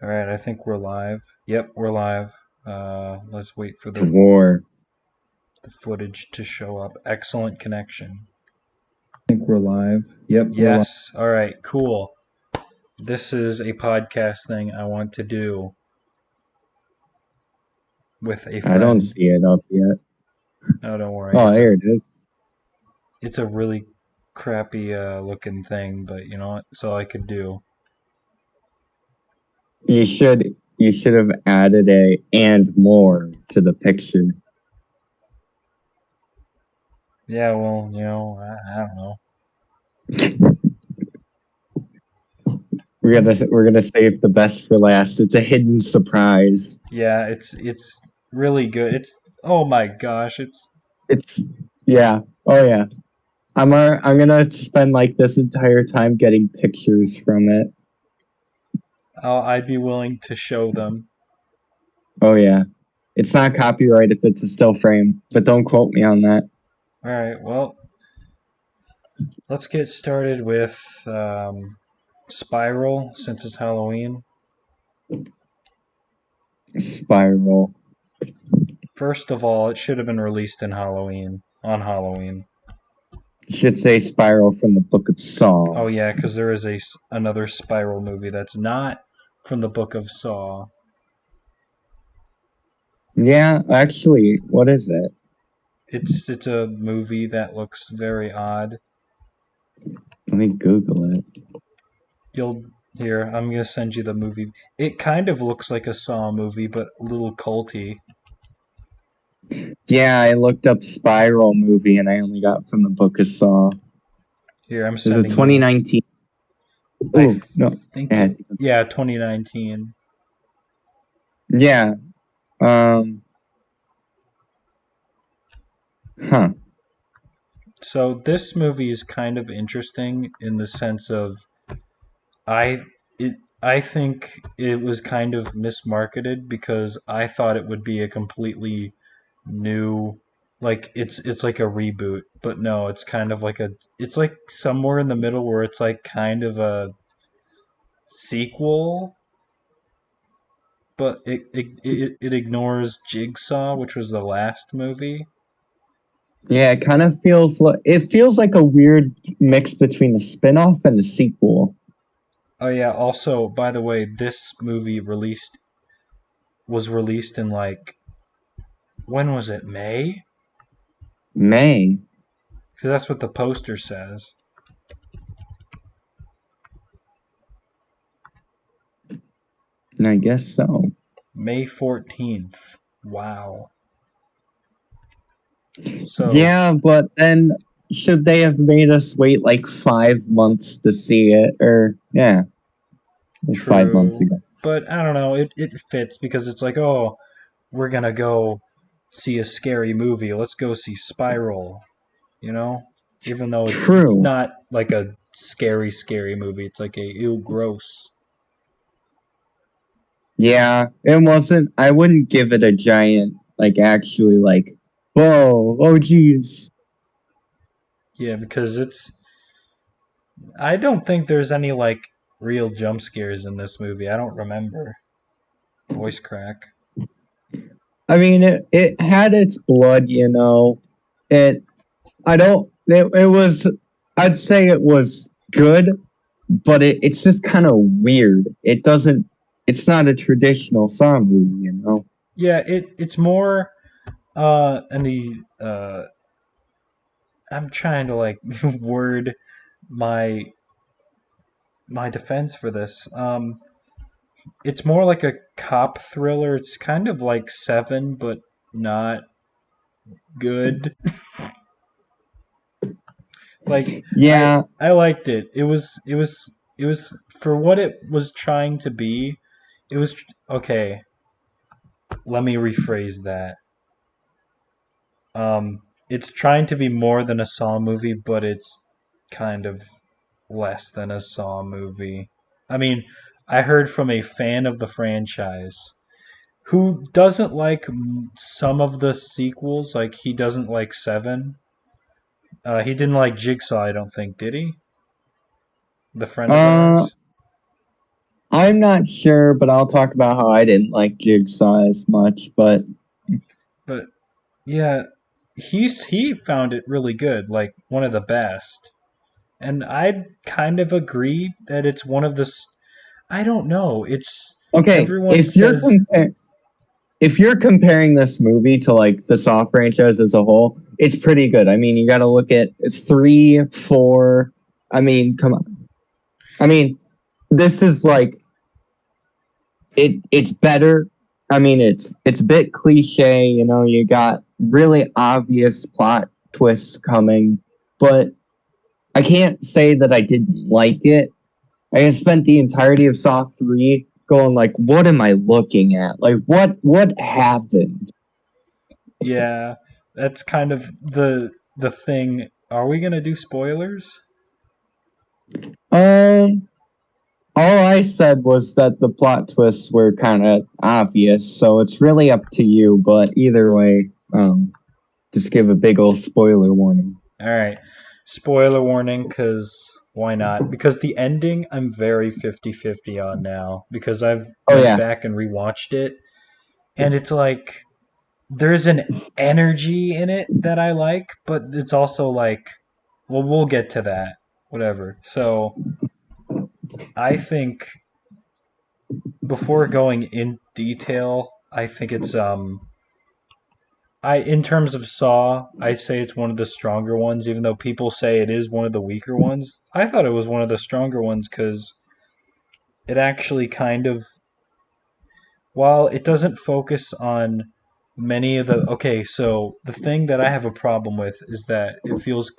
All right, I think we're live. Yep, we're live. Let's wait for War. the footage to show up. Excellent connection. I think we're live. Yep, we're live. Yes. All right, cool. This is a podcast thing I want to do with a I don't friend. see it up yet. No, don't worry. Oh, It's a here it is. it's a really crappy looking thing, but you know what? It's all I could do. You should have added a and more to the picture. Yeah, well, I don't know. We're gonna save the best for last. It's a hidden surprise. Yeah, it's really good. It's oh my gosh, it's It's yeah. Oh yeah. I'm gonna spend like this entire time getting pictures from it. I'd be willing to show them. Oh yeah. It's not copyright if it's a still frame, but don't quote me on that. All right, well, let's get started with Spiral since it's Halloween. Spiral. First of all, it should have been released in Halloween on Halloween. You should say Spiral from the Book of Saw. Oh yeah, because there is another Spiral movie that's not from the Book of Saw. Yeah, actually, what is it? It's a movie that looks very odd. Let me Google it. You'll here. I'm gonna send you the movie. It kind of looks like a Saw movie, but a little culty. Yeah, I looked up Spiral movie and I only got from the Book of Saw. Here, I'm This is sending you. 2019. I Oh, no. think it. Yeah, 2019. Yeah. Um, huh. So this movie is kind of interesting in the sense of I I think it was kind of mismarketed because I thought it would be a completely new like it's like a reboot, but no, it's kind of like it's like somewhere in the middle where it's like kind of a sequel, but it ignores Jigsaw, which was the last movie. Yeah, it feels like a weird mix between a spin-off and a sequel. Oh yeah, also by the way, this movie was released in like when was it? May? May. Because that's what the poster says. I guess so. May 14th. Wow. So, Yeah, but then should they have made us wait like 5 months to see it? Or yeah, like 5 months true. ago. But I don't know, it fits because it's like, oh, we're gonna go see a scary movie. Let's go see Spiral, you know? Even though it's True. not like a scary movie. It's like a ew gross. Yeah, it wasn't. I wouldn't give it a giant, like, actually, like, whoa, oh, geez. Yeah, because I don't think there's any like real jump scares in this movie. I don't remember. Voice crack. I mean, it had its blood, you know. It, I don't, it was, I'd say it was good, but it's just kind of weird. It's not a traditional Saw movie, you know. Yeah, it's more and the I'm trying to like word my my defense for this. It's more like a cop thriller. It's kind of like Seven, but not good. Like Yeah, I liked it. It was for what it was trying to be. It was okay. Let me rephrase that. It's trying to be more than a Saw movie, but it's kind of less than a Saw movie. I mean, I heard from a fan of the franchise who doesn't like some of the sequels. Like he doesn't like Seven. He didn't like Jigsaw. I don't think did he? The friend of uh, ours. I'm not sure, but I'll talk about how I didn't like Jigsaw as much. But But yeah, he found it really good, like one of the best. And I'd kind of agree that it's one of the. I don't know. It's okay, everyone says. if you're comparing this movie to like the Saw franchise as a whole, it's pretty good. I mean, you got to look at 3, 4. I mean, come on. I mean, this is like it's better. I mean, it's a bit cliche, you know. You got really obvious plot twists coming, but I can't say that I didn't like it. I spent the entirety of Saw 3 going like, what am I looking at? Like, what happened? Yeah, that's kind of the thing. Are we gonna do spoilers? Um, all I said was that the plot twists were kind of obvious, so it's really up to you. But either way, just give a big old spoiler warning. All right. Spoiler warning, because why not? Because the ending, I'm very 50-50 on now. Because I've Oh went yeah, back and rewatched it. And it's like, there's an energy in it that I like, but it's also like, well, we'll get to that. Whatever. So, I think before going in detail, I think it's in terms of Saw, I say it's one of the stronger ones, even though people say it is one of the weaker ones. I thought it was one of the stronger ones because it actually kind of, while it doesn't focus on many of the. Okay, so the thing that I have a problem with is that it feels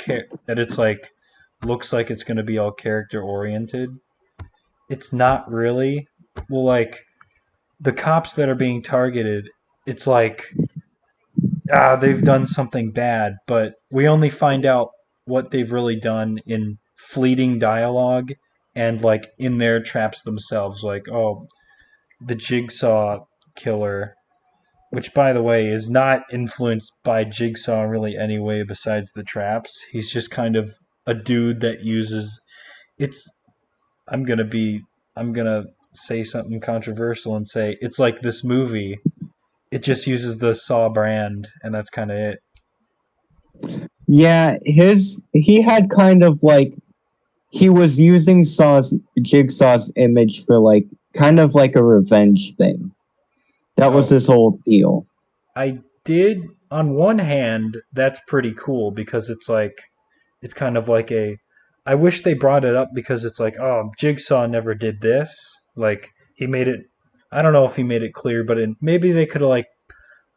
that it's like looks like it's going to be all character oriented. It's not really. Well, like the cops that are being targeted, it's like they've done something bad, but we only find out what they've really done in fleeting dialogue and like in their traps themselves. Like, oh, the Jigsaw killer, which by the way is not influenced by Jigsaw really anyway, besides the traps. He's just kind of a dude that uses it's. I'm gonna be. I'm gonna say something controversial and say it's like this movie. It just uses the Saw brand, and that's kind of it. yeah. He had kind of like he was using Jigsaw's image for like kind of like a revenge thing. That was Oh, his whole deal. I did. On one hand, that's pretty cool because it's like it's kind of like a. I wish they brought it up because it's like, oh, Jigsaw never did this. Like he made it. I don't know if he made it clear, but maybe they could have like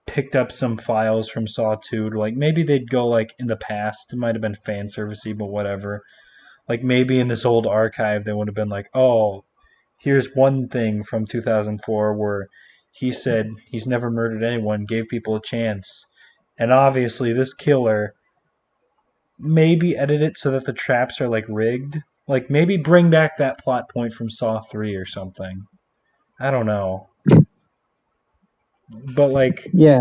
picked up some files from Saw 2 to like maybe they'd go like in the past. It might have been fan servicey, but whatever. Like maybe in this old archive they would have been like, oh, here's one thing from 2004 where he said he's never murdered anyone, gave people a chance. And obviously, this killer maybe edit it so that the traps are like rigged. Like maybe bring back that plot point from Saw 3 or something. I don't know. But like Yeah,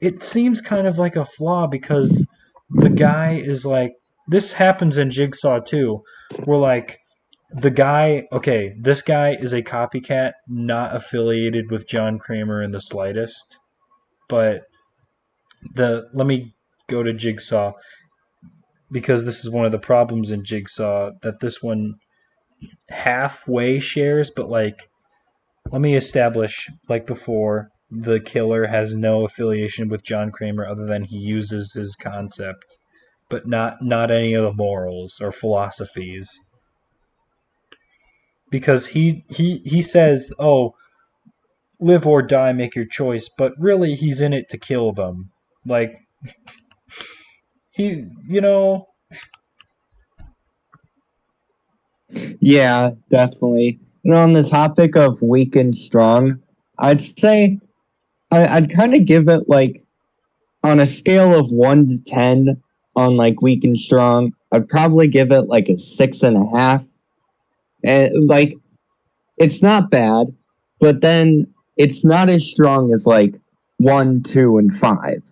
it seems kind of like a flaw because the guy is like this happens in Jigsaw too. Where like the guy, okay, this guy is a copycat, not affiliated with John Kramer in the slightest. But the let me go to Jigsaw because this is one of the problems in Jigsaw that this one halfway shares, but like let me establish like before the killer has no affiliation with John Kramer other than he uses his concept, but not any of the morals or philosophies. Because he says, "Oh, live or die, make your choice," but really he's in it to kill them. Like he, you know, yeah, definitely. And on the topic of weak and strong, I'd say I'd kind of give it like on a scale of 1 to 10 on like weak and strong. I'd probably give it like a 6.5. And like it's not bad, but then it's not as strong as like 1, 2, and 5.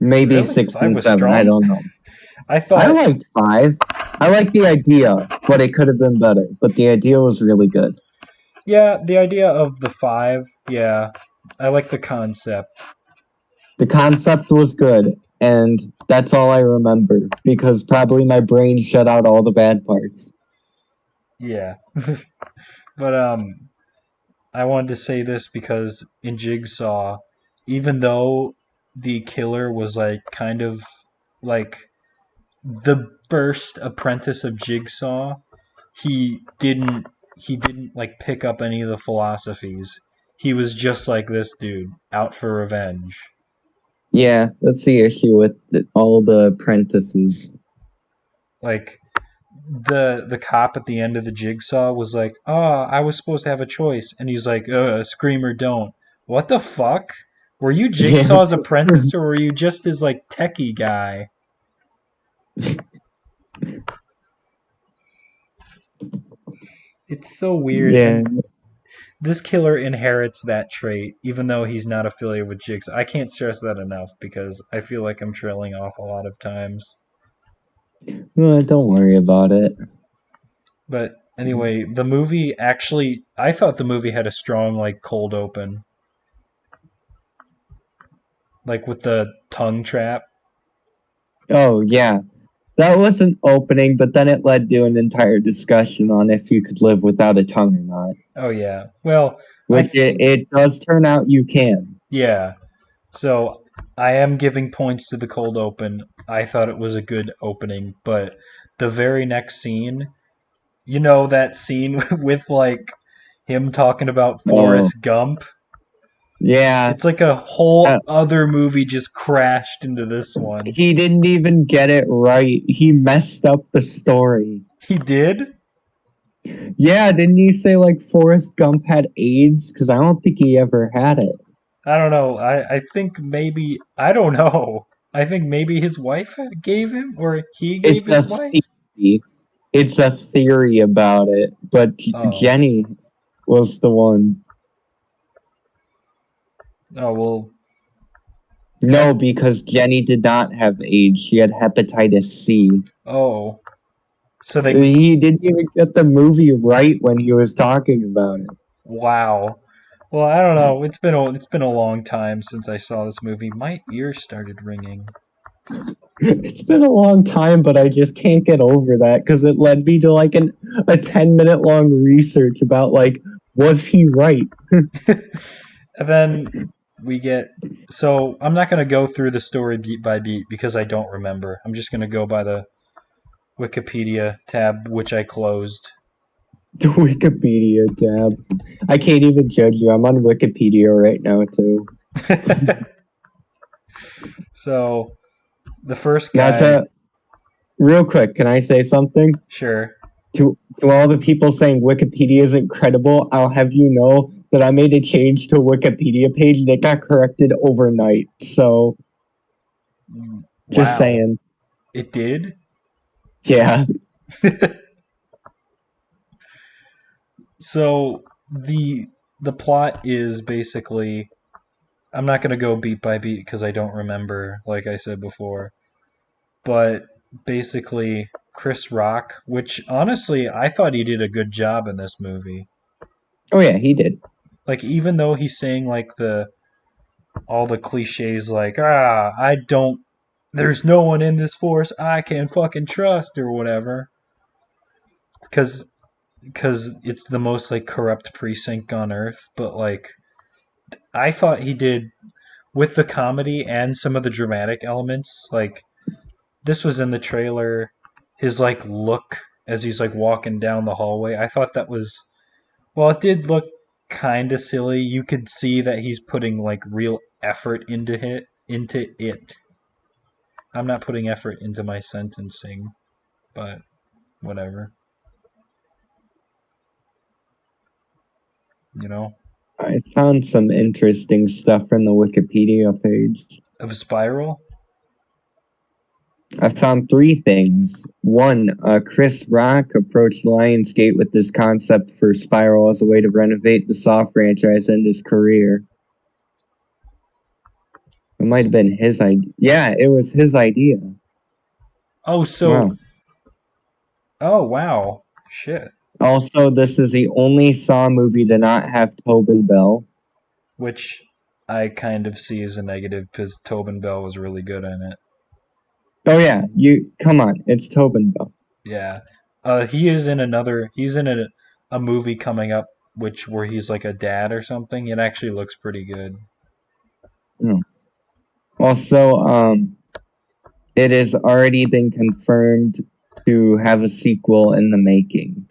Maybe really, six five and was seven. I strong. don't know. I I thought liked 5. I like the idea, but it could have been better. But the idea was really good. Yeah, the idea of the five, yeah. I like the concept. The concept was good, and that's all I remember because probably my brain shut out all the bad parts. Yeah. But I wanted to say this because in Jigsaw, even though the killer was like kind of like the first apprentice of Jigsaw, he didn't he didn't like pick up any of the philosophies. He was just like this dude, out for revenge. Yeah, that's the issue with all the apprentices. Like the cop at the end of the Jigsaw was like, "Oh, I was supposed to have a choice," and he's like, "Scream or don't." What the fuck? Were you Yeah, Jigsaw's apprentice, or were you just his like techie guy? It's so weird, yeah. and this killer inherits that trait, even though he's not affiliated with Jigsaw. I can't stress that enough because I feel like I'm trailing off a lot of times. Don't worry about it. But anyway, the movie actually, I thought the movie had a strong like cold open, like with the tongue trap. Oh yeah, that was an opening, but then it led to an entire discussion on if you could live without a tongue or not. Oh yeah. Well, I Which think it does turn out you can. yeah. So I am giving points to the cold open. I thought it was a good opening, but the very next scene, you know that scene with like him talking about Oh Forrest Gump? yeah, It's like a whole uh, other movie just crashed into this one. he didn't even get it right. He messed up the story. He did? Yeah, didn't you say like Forrest Gump had AIDS? Because I don't think he ever had it. I don't know. I think maybe I don't know. I think maybe his wife gave him or he gave It's his a wife. theory. It's a theory about it, but Oh. Jenny was the one. Oh well. No, That. because Jenny did not have AIDS. She had hepatitis C. Oh. So they. He didn't even get the movie right when he was talking about it. Wow. Well, I don't know. It's been a long time since I saw this movie. My ears started ringing. It's been a long time, but I just can't get over that because it led me to like a 10-minute long research about like was he right? And then we get. So I'm not gonna go through the story beat by beat because I don't remember. I'm just gonna go by the Wikipedia tab, which I closed. The Wikipedia tab. I can't even judge you. I'm on Wikipedia right now too. So the first Now guy, to real quick, can I say something? sure. To all the people saying Wikipedia is incredible, I'll have you know that I made a change to Wikipedia page and it got corrected overnight. So just Wow, saying. it did. Yeah. So the plot is basically I'm not gonna go beat by beat because I don't remember, like I said before. But basically, Chris Rock, which honestly I thought he did a good job in this movie. Oh yeah, he did. Like even though he's saying like the all the cliches like I don't there's no one in this force I can fucking trust or whatever because it's the most like corrupt precinct on earth, but like I thought he did with the comedy and some of the dramatic elements. Like this was in the trailer, his like look as he's like walking down the hallway. I thought that was well, it did look kind of silly. You could see that he's putting like real effort into it. I'm not putting effort into my sentencing, but whatever. You know, I found some interesting stuff from the Wikipedia page. of a spiral. I found three things. One, Chris Rock approached Lionsgate with this concept for Spiral as a way to renovate the Saw franchise and his career. It might have been his idea. Yeah, it was his idea. Oh, so Wow. oh wow, shit. Also, this is the only Saw movie to not have Tobin Bell. which I kind of see as a negative because Tobin Bell was really good in it. Oh yeah, you come on, it's Tobin Bell. Yeah, he is in another. He's in a movie coming up, where he's like a dad or something. It actually looks pretty good. Hmm. Also, it has already been confirmed to have a sequel in the making.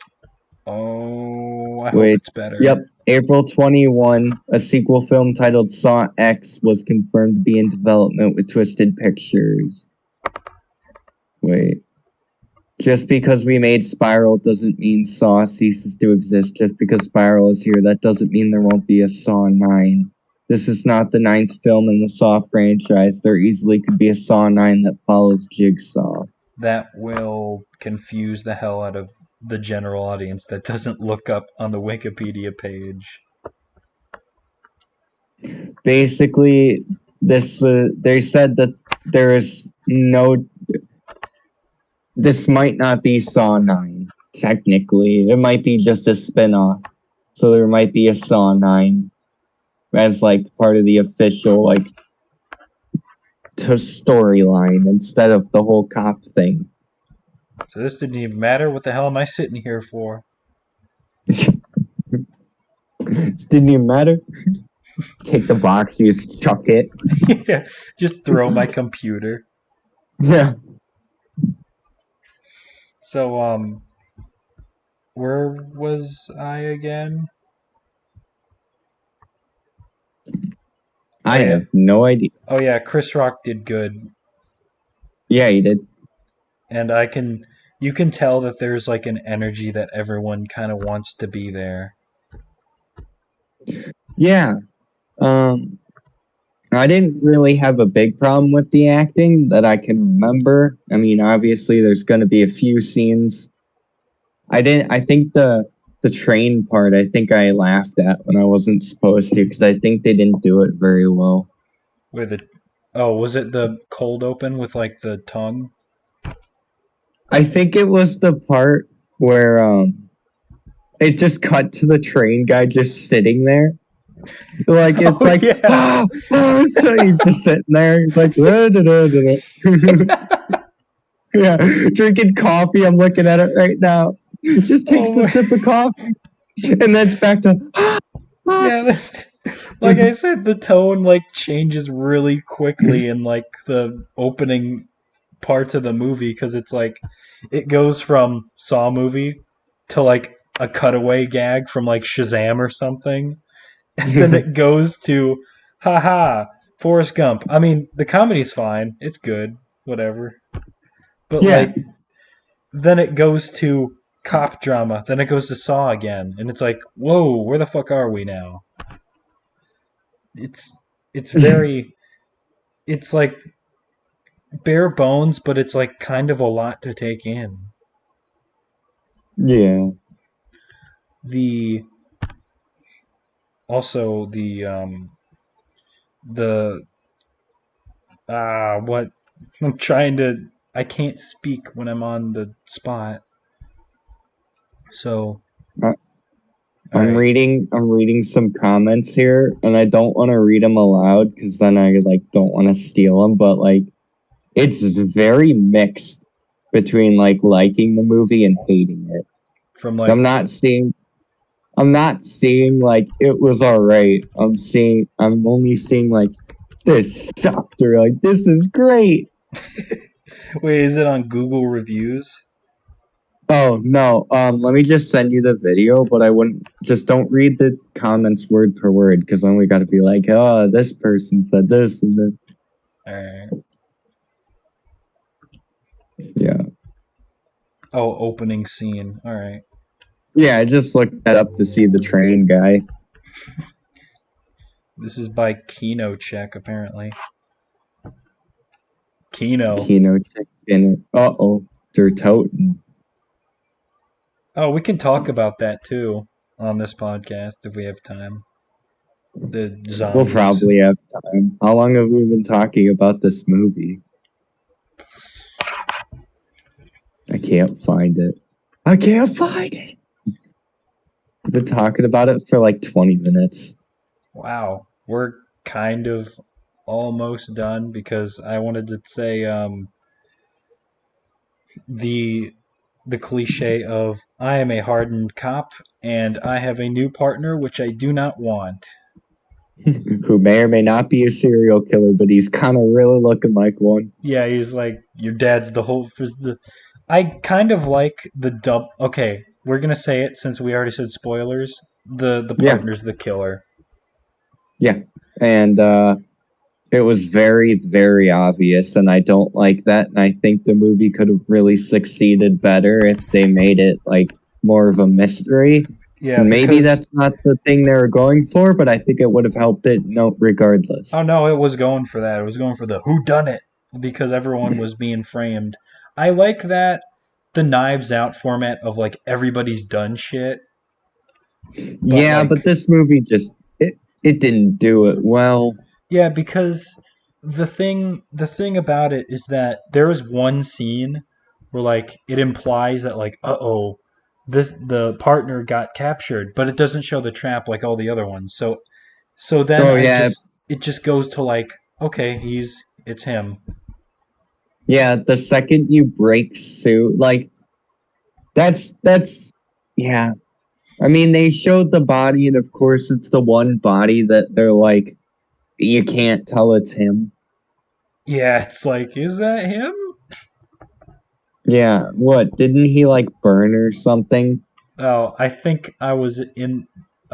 Oh, I hope Which, it's better. yep, April 21, a sequel film titled Saw X was confirmed to be in development with Twisted Pictures. Wait. Just because we made Spiral doesn't mean Saw ceases to exist. Just because Spiral is here, that doesn't mean there won't be a Saw 9. This is not the ninth film in the Saw franchise. There easily could be a Saw 9 that follows Jigsaw. That will confuse the hell out of the general audience that doesn't look up on the Wikipedia page. Basically, they said that there is no. This might not be Saw 9, technically. It might be just a spin off. So there might be a Saw 9 as like part of the official like storyline instead of the whole cop thing. So this didn't even matter. What the hell am I sitting here for? Didn't even matter. Take the box, you just chuck it. Yeah, just throw my computer. Yeah. So where was I again? Oh I yeah, have no idea. oh yeah. Chris Rock did good, Yeah, he did. and you can tell that there's like an energy that everyone kind of wants to be there. Yeah. Um, I didn't really have a big problem with the acting that I can remember. I mean, obviously, there's going to be a few scenes. I didn't. I think the train part. I think I laughed at when I wasn't supposed to because I think they didn't do it very well. Where the oh, was it the cold open with like the tongue? I think it was the part where it just cut to the train guy just sitting there. Like it's Oh like yeah. so he's just sitting there. He's like yeah, drinking coffee. I'm looking at it right now. Just takes Oh a sip of coffee, and then it's back to yeah. Like I said, the tone like changes really quickly in like the opening parts of the movie because it's like it goes from Saw movie to like a cutaway gag from like Shazam or something, and then it goes to haha Forrest Gump. I mean, the comedy's fine, it's good, whatever, but yeah, like then it goes to cop drama, then it goes to Saw again, and it's like, whoa, where the fuck are we now? It's it's very it's like bare bones, but it's like kind of a lot to take in. yeah. The also the what I'm trying to I can't speak when I'm on the spot. So I- all right. I'm reading some comments here, and I don't want to read them aloud because then I like don't want to steal them. But like, it's very mixed between like liking the movie and hating it. From I'm like not seeing I'm not seeing like it was alright. I'm only seeing like this sucked or like this is great. wait, is it on Google reviews? Oh no, let me just send you the video, but I wouldn't just don't read the comments word per word because then we gotta be like, oh, this person said this and then All right. yeah. Oh, opening scene. All right. Yeah, I just looked that up to see the train guy. This is by Kino Check apparently. Kino. Kino check in it. Uh-oh. They're toting. Oh, we can talk about that too on this podcast if we have time. The We'll zombies. probably have time. How long have we been talking about this movie? I can't find it. I can't find it. Been talking about it for like 20 minutes. Wow, we're kind of almost done because I wanted to say the the cliche of I am a hardened cop and I have a new partner which I do not want. Who may or may not be a serial killer, but he's kind of really looking like one. Yeah, he's like your dad's the whole. I kind of like the dub. Okay, we're gonna say it since we already said spoilers. The Yeah, partner's the killer. yeah. And it was very, very obvious, and I don't like that. And I think the movie could have really succeeded better if they made it like more of a mystery. Yeah, Maybe because that's not the thing they were going for, but I think it would have helped it no regardless. oh no, it was going for that. It was going for the who done it because everyone was being framed. I like that the Knives Out format of like everybody's done shit, but Yeah, like but this movie just it didn't do it well. yeah, because the thing about it is that there is one scene where like it implies that like uh-oh, this the partner got captured, but it doesn't show the trap like all the other ones. So then Oh yeah, it just goes to like okay, it's him. yeah. The second you break suit, like that's yeah. I mean, they showed the body, and of course, it's the one body that they're like, you can't tell it's him. Yeah, it's like is that him? Yeah, what? Didn't he like burn or something? Oh, I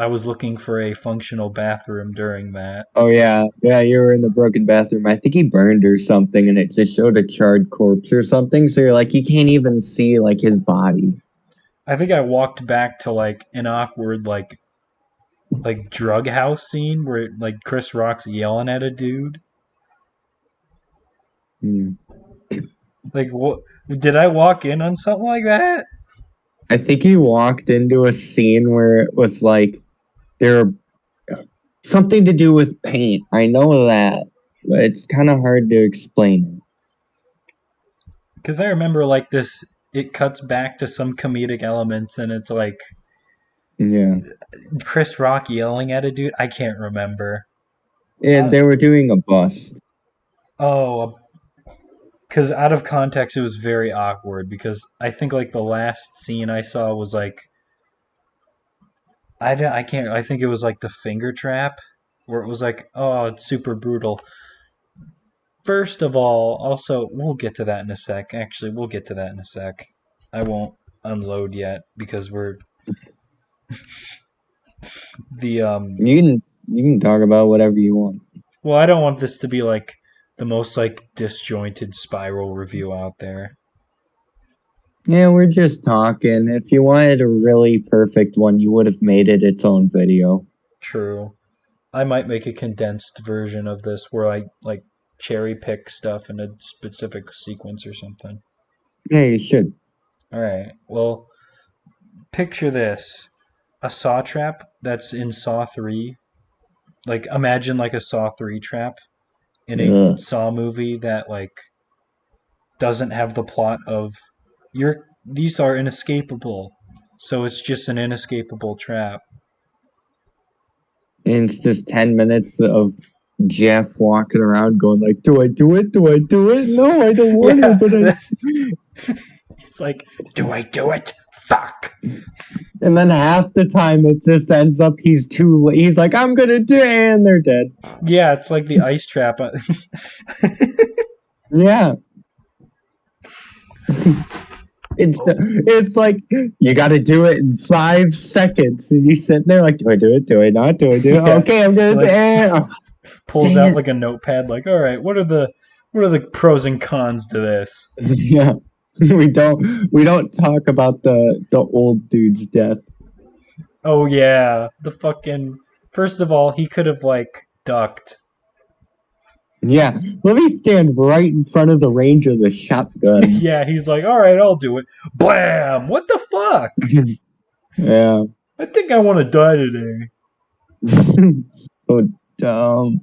was looking for a functional bathroom during that. Oh yeah, yeah. You were in the broken bathroom. I think he burned or something, and it just showed a charred corpse or something. So you're like, you can't even see like his body. I think I walked back to like an awkward like drug house scene where like Chris Rock's yelling at a dude. Hmm. Like what did I walk in on something like that? I think he walked into a scene where it was like there something to do with paint. I know that, but it's kind of hard to explain. Cuz I remember like this it cuts back to some comedic elements and it's like Yeah, Chris Rock yelling at a dude. I can't remember. and Uh, they were doing a bust. oh, cuz out of context it was very awkward because I think like the last scene I saw was like I can't I think it was like the finger trap where it was like oh it's super brutal. First of all, also we'll get to that in a sec. Actually, we'll get to that in a sec. I won't unload yet because we're the You can talk about whatever you want. well, I don't want this to be like the most like disjointed spiral review out there. Yeah, we're just talking. If you wanted a really perfect one, you would have made it its own video. True. I might make a condensed version of this where I like cherry pick stuff in a specific sequence or something. Yeah, you should. All right. Well, picture this. A saw trap that's in Saw 3. Like imagine like a Saw 3 trap in a Ugh. Saw movie that like doesn't have the plot of you're these are inescapable. So it's just an inescapable trap. And it's just 10 minutes of Jeff walking around going like, "Do I do it? Do I do it? No, I don't want to." Yeah, But I. it's like, do I do it? Fuck. And then half the time it just ends up he's too. He's like, "I'm gonna do," it, and they're dead. Yeah, it's like the ice trap. Yeah. It's like you got to do it in 5 seconds, and you sit there like, "Do I do it? Do I not? Do I do it? Yeah, Okay, I'm gonna like do it." Oh, pulls dang out it. like a notepad. Like, all right, what are the pros and cons to this? Yeah, we don't talk about the old dude's death. Oh yeah, the fucking. First of all, he could have like ducked. Yeah, let me stand right in front of the range of the shotgun. Yeah, he's like, all right, I'll do it. Blam! What the fuck? Yeah, I think I want to die today. so dumb.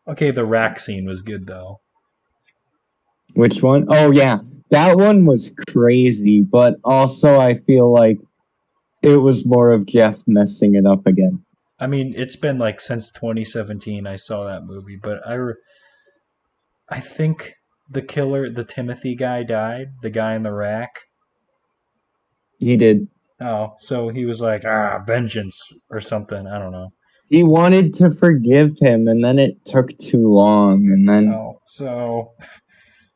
Okay, the rack scene was good though. Which one? Oh yeah, that one was crazy. But also, I feel like it was more of Jeff messing it up again. I mean, it's been like since 2017 I saw that movie, but I think the killer, the Timothy guy died, the guy in the rack. He did. Oh, so he was like, vengeance or something. I don't know. He wanted to forgive him, and then it took too long, and then Oh, so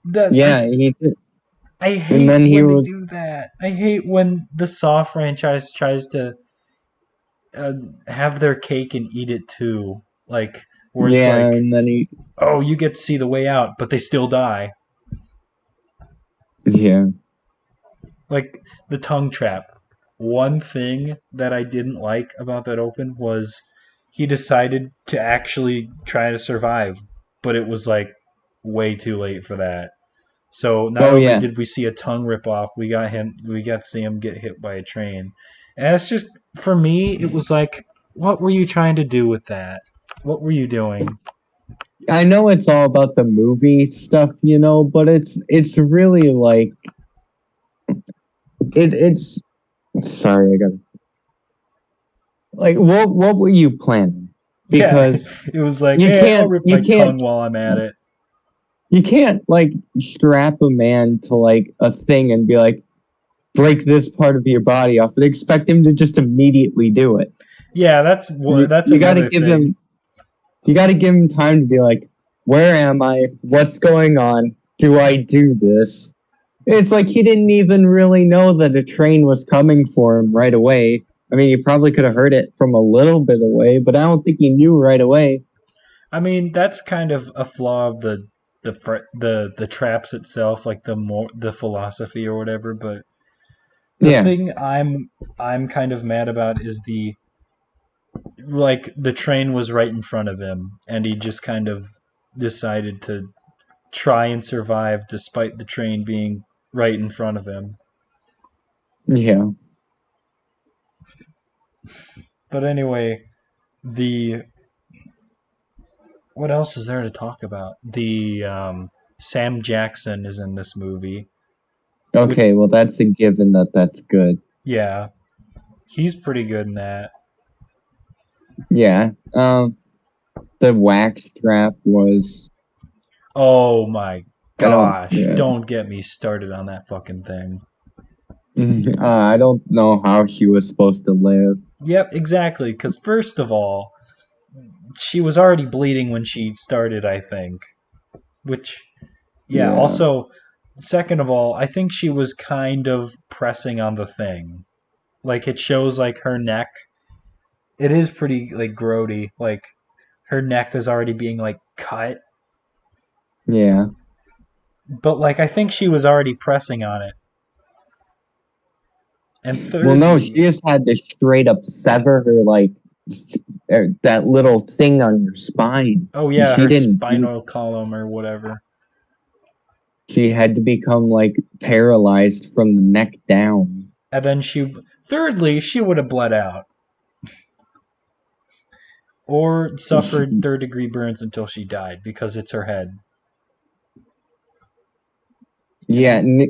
that yeah, he did. I And hate then he when they was do that. I hate when the Saw franchise tries to uh, have their cake and eat it too. Like where it's yeah, like, and then he oh, you get to see the way out, but they still die. yeah. Like the tongue trap. One thing that I didn't like about that open was he decided to actually try to survive, but it was like way too late for that. So not Oh only yeah. did we see a tongue rip off, we got to see him get hit by a train. And it's just for me, it was like, what were you trying to do with that? What were you doing? I know it's all about the movie stuff, but it's really like it's sorry, I got like what were you planning? Yeah, Because it was like, you hey, I'll can't rip you my can't tongue while I'm at it. you can't like strap a man to like a thing and be like break this part of your body off and expect him to just immediately do it. Yeah, You that's you got to another give thing. him you got to give him time to be like, where am I? What's going on? Do I do this? It's like he didn't even really know that a train was coming for him right away. I mean, he probably could have heard it from a little bit away, but I don't think he knew right away. I mean, that's kind of a flaw of the traps itself, like the philosophy or whatever. But the Yeah, thing I'm kind of mad about is the train was right in front of him, and he just kind of decided to try and survive despite the train being right in front of him. yeah. But anyway, the what else is there to talk about? The Sam Jackson is in this movie. Which, Okay, well, that's a given that that's good. yeah, he's pretty good in that. Yeah. The wax trap was, Oh my I don't, gosh, yeah. don't get me started on that fucking thing. I don't know how she was supposed to live. Yep, exactly. Because first of all, she was already bleeding when she started, I think. Which, yeah, Yeah, also, second of all, I think she was kind of pressing on the thing. Like, it shows, like, her neck. It is pretty, like, grody. Like, her neck is already being, like, cut. yeah. But, like, I think she was already pressing on it. And Well, no, she thirdly, just had to straight up sever her like that little thing on your spine. oh, And yeah, she her didn't do. spinal column or whatever. She had to become like paralyzed from the neck down. And then thirdly, she would have bled out or suffered third degree burns until she died because it's her head. Yeah, And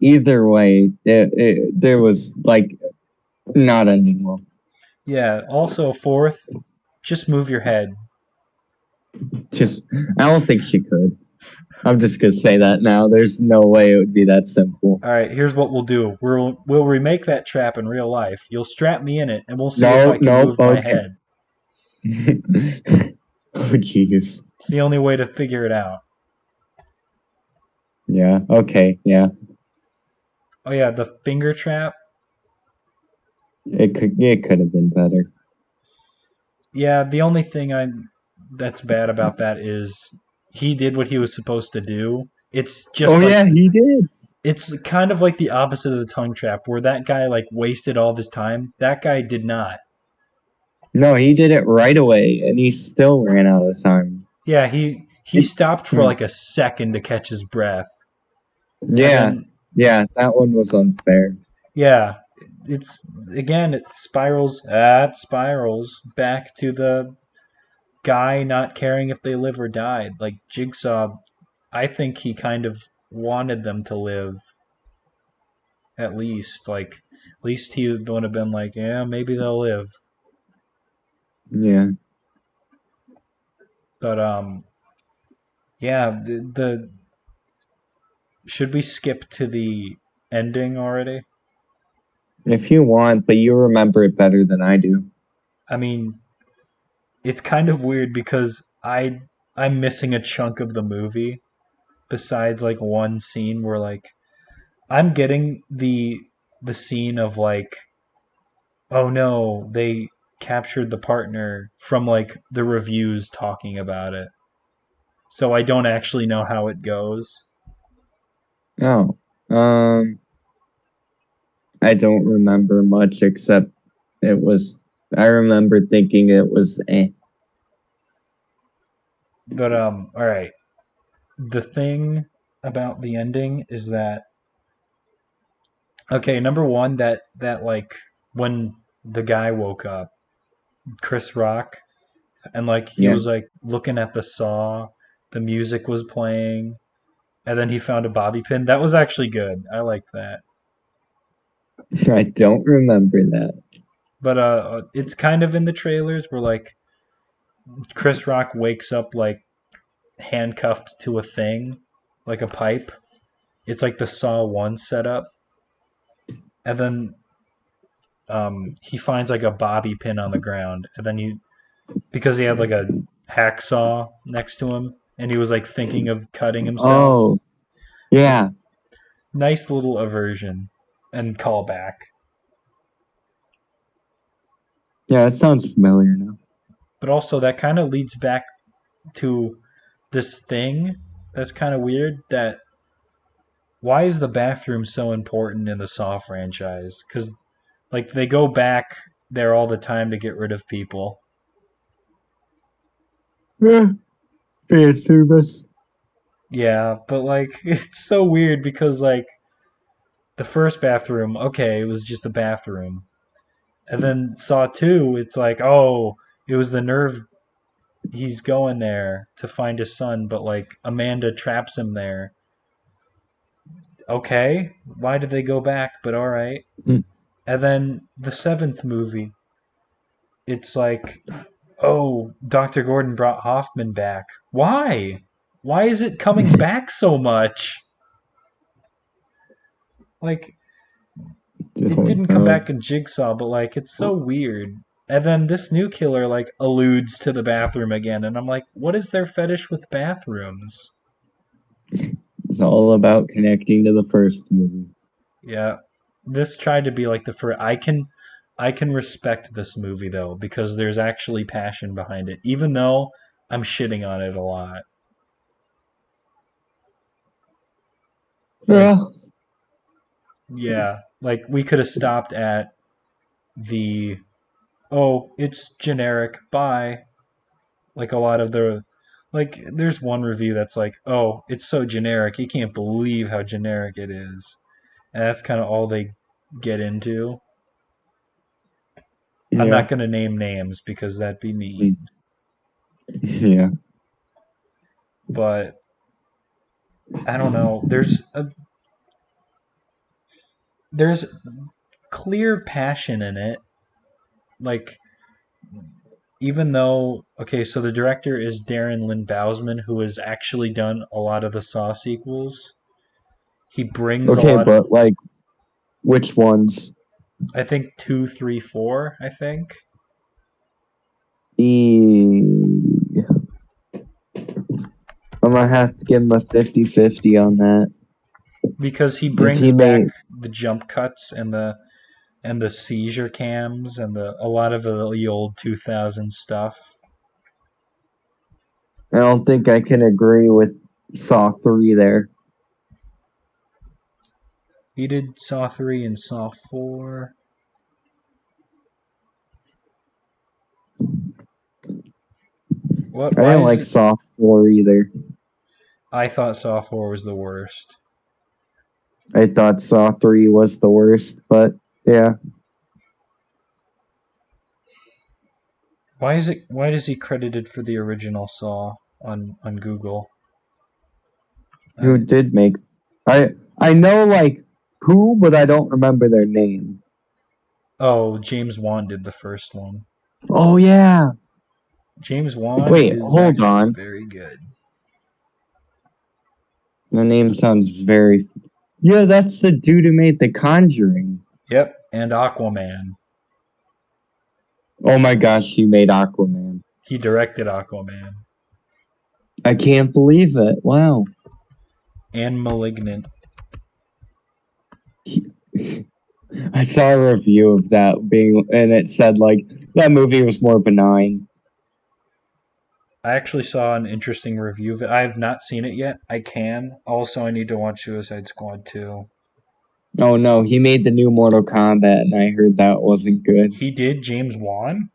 either way, there was like not ending well. yeah, also fourth, just move your head. Just, I don't think she could. I'm just gonna say that now. There's no way it would be that simple. All right, here's what we'll do. We'll remake that trap in real life. You'll strap me in it, and we'll see if No, I can no, move my okay. head. Oh, jeez. It's the only way to figure it out. Yeah. Okay. Yeah. Oh yeah, the finger trap. It could have been better. Yeah, the only thing I that's bad about that is he did what he was supposed to do. It's Oh just like yeah, he did. it's kind of like the opposite of the tongue trap, where that guy like wasted all of his time. That guy did not. No, he did it right away, and he still ran out of time. Yeah, he It- stopped for like a second to catch his breath, and yeah, then yeah, that one was unfair. yeah, it's again it spirals back to the guy not caring if they live or died. Like Jigsaw, I think he kind of wanted them to live, At least, at least he would have been like, yeah, maybe they'll live. Yeah. But yeah, the should we skip to the ending already? If you want, but you remember it better than I do. I mean, it's kind of weird because I'm missing a chunk of the movie besides like one scene where like I'm getting the scene of like, oh no, they captured the partner from like the reviews talking about it. So I don't actually know how it goes. Oh. I don't remember much except it was I remember thinking it was But all right. The thing about the ending is that okay, number one, that like when the guy woke up, Chris Rock, and like he yeah. was like looking at the saw, the music was playing, and then he found a bobby pin. That was actually good. I liked that. I don't remember that. But it's kind of in the trailers where like Chris Rock wakes up like handcuffed to a thing, like a pipe. It's like the Saw One setup, and then he finds like a bobby pin on the ground, and then he because he had like a hacksaw next to him, and he was like thinking of cutting himself. Oh, Like yeah. nice little aversion and callback. Yeah, it sounds familiar now. But also that kind of leads back to this thing that's kind of weird that why is the bathroom so important in the Saw franchise? Because like they go back there all the time to get rid of people. Yeah, fan service. Yeah, but like it's so weird because like the first bathroom, okay, it was just a bathroom, and then Saw Two, it's like oh, it was the nerve. He's going there to find his son, but like Amanda traps him there. Okay, why did they go back? But all right. Hmm. And then the seventh movie, it's like oh, Dr. Gordon brought Hoffman back. Why? Why is it coming back so much? Like, it Don't didn't come know. back in Jigsaw, but like, it's so weird. And then this new killer like alludes to the bathroom again, and I'm like, what is their fetish with bathrooms? It's all about connecting to the first movie. Yeah, this tried to be like the first. I can respect this movie though because there's actually passion behind it, even though I'm shitting on it a lot. Like, Yeah. yeah, like we could have stopped at the oh, it's generic. Bye. Like a lot of the like there's one review that's like, "Oh, it's so generic. You can't believe how generic it is." And that's kind of all they get into. I'm Yeah. not going to name names because that'd be Hmm. mean, Yeah. but I don't know. There's clear passion in it. Like even though okay, so the director is Darren Lynn Bousman, who has actually done a lot of the Saw sequels. He brings a Okay, lot of but like which ones? I think two, three, four. I think E I'm gonna have to give him a 50-50 on that. because he Because he brings back made the jump cuts and the seizure cams and the a lot of the old 2000 stuff. I don't think I can agree with Saw 3 there. He did Saw 3 and Saw 4. What? I Why didn't is like it? Saw 4 either. I thought Saw 4 was the worst. I thought Saw 3 was the worst, but yeah. Why is it? Why is he credited for the original Saw on Google? Who I did make I know like who, but I don't remember their name. Oh, James Wan did the first one. Oh yeah. James Wan Wait, is hold actually on. very good. The name sounds very. Yeah, that's the dude who made The Conjuring. Yep, and Aquaman. Oh my gosh, he made Aquaman. He directed Aquaman I can't believe it. Wow. and Malignant. I saw a review of that being, and it said like that movie was more benign. I actually saw an interesting review of it. I have not seen it yet. I can. Also, I need to watch Suicide Squad too. Oh no, he made the new Mortal Kombat, and I heard that wasn't good. He did James Wan?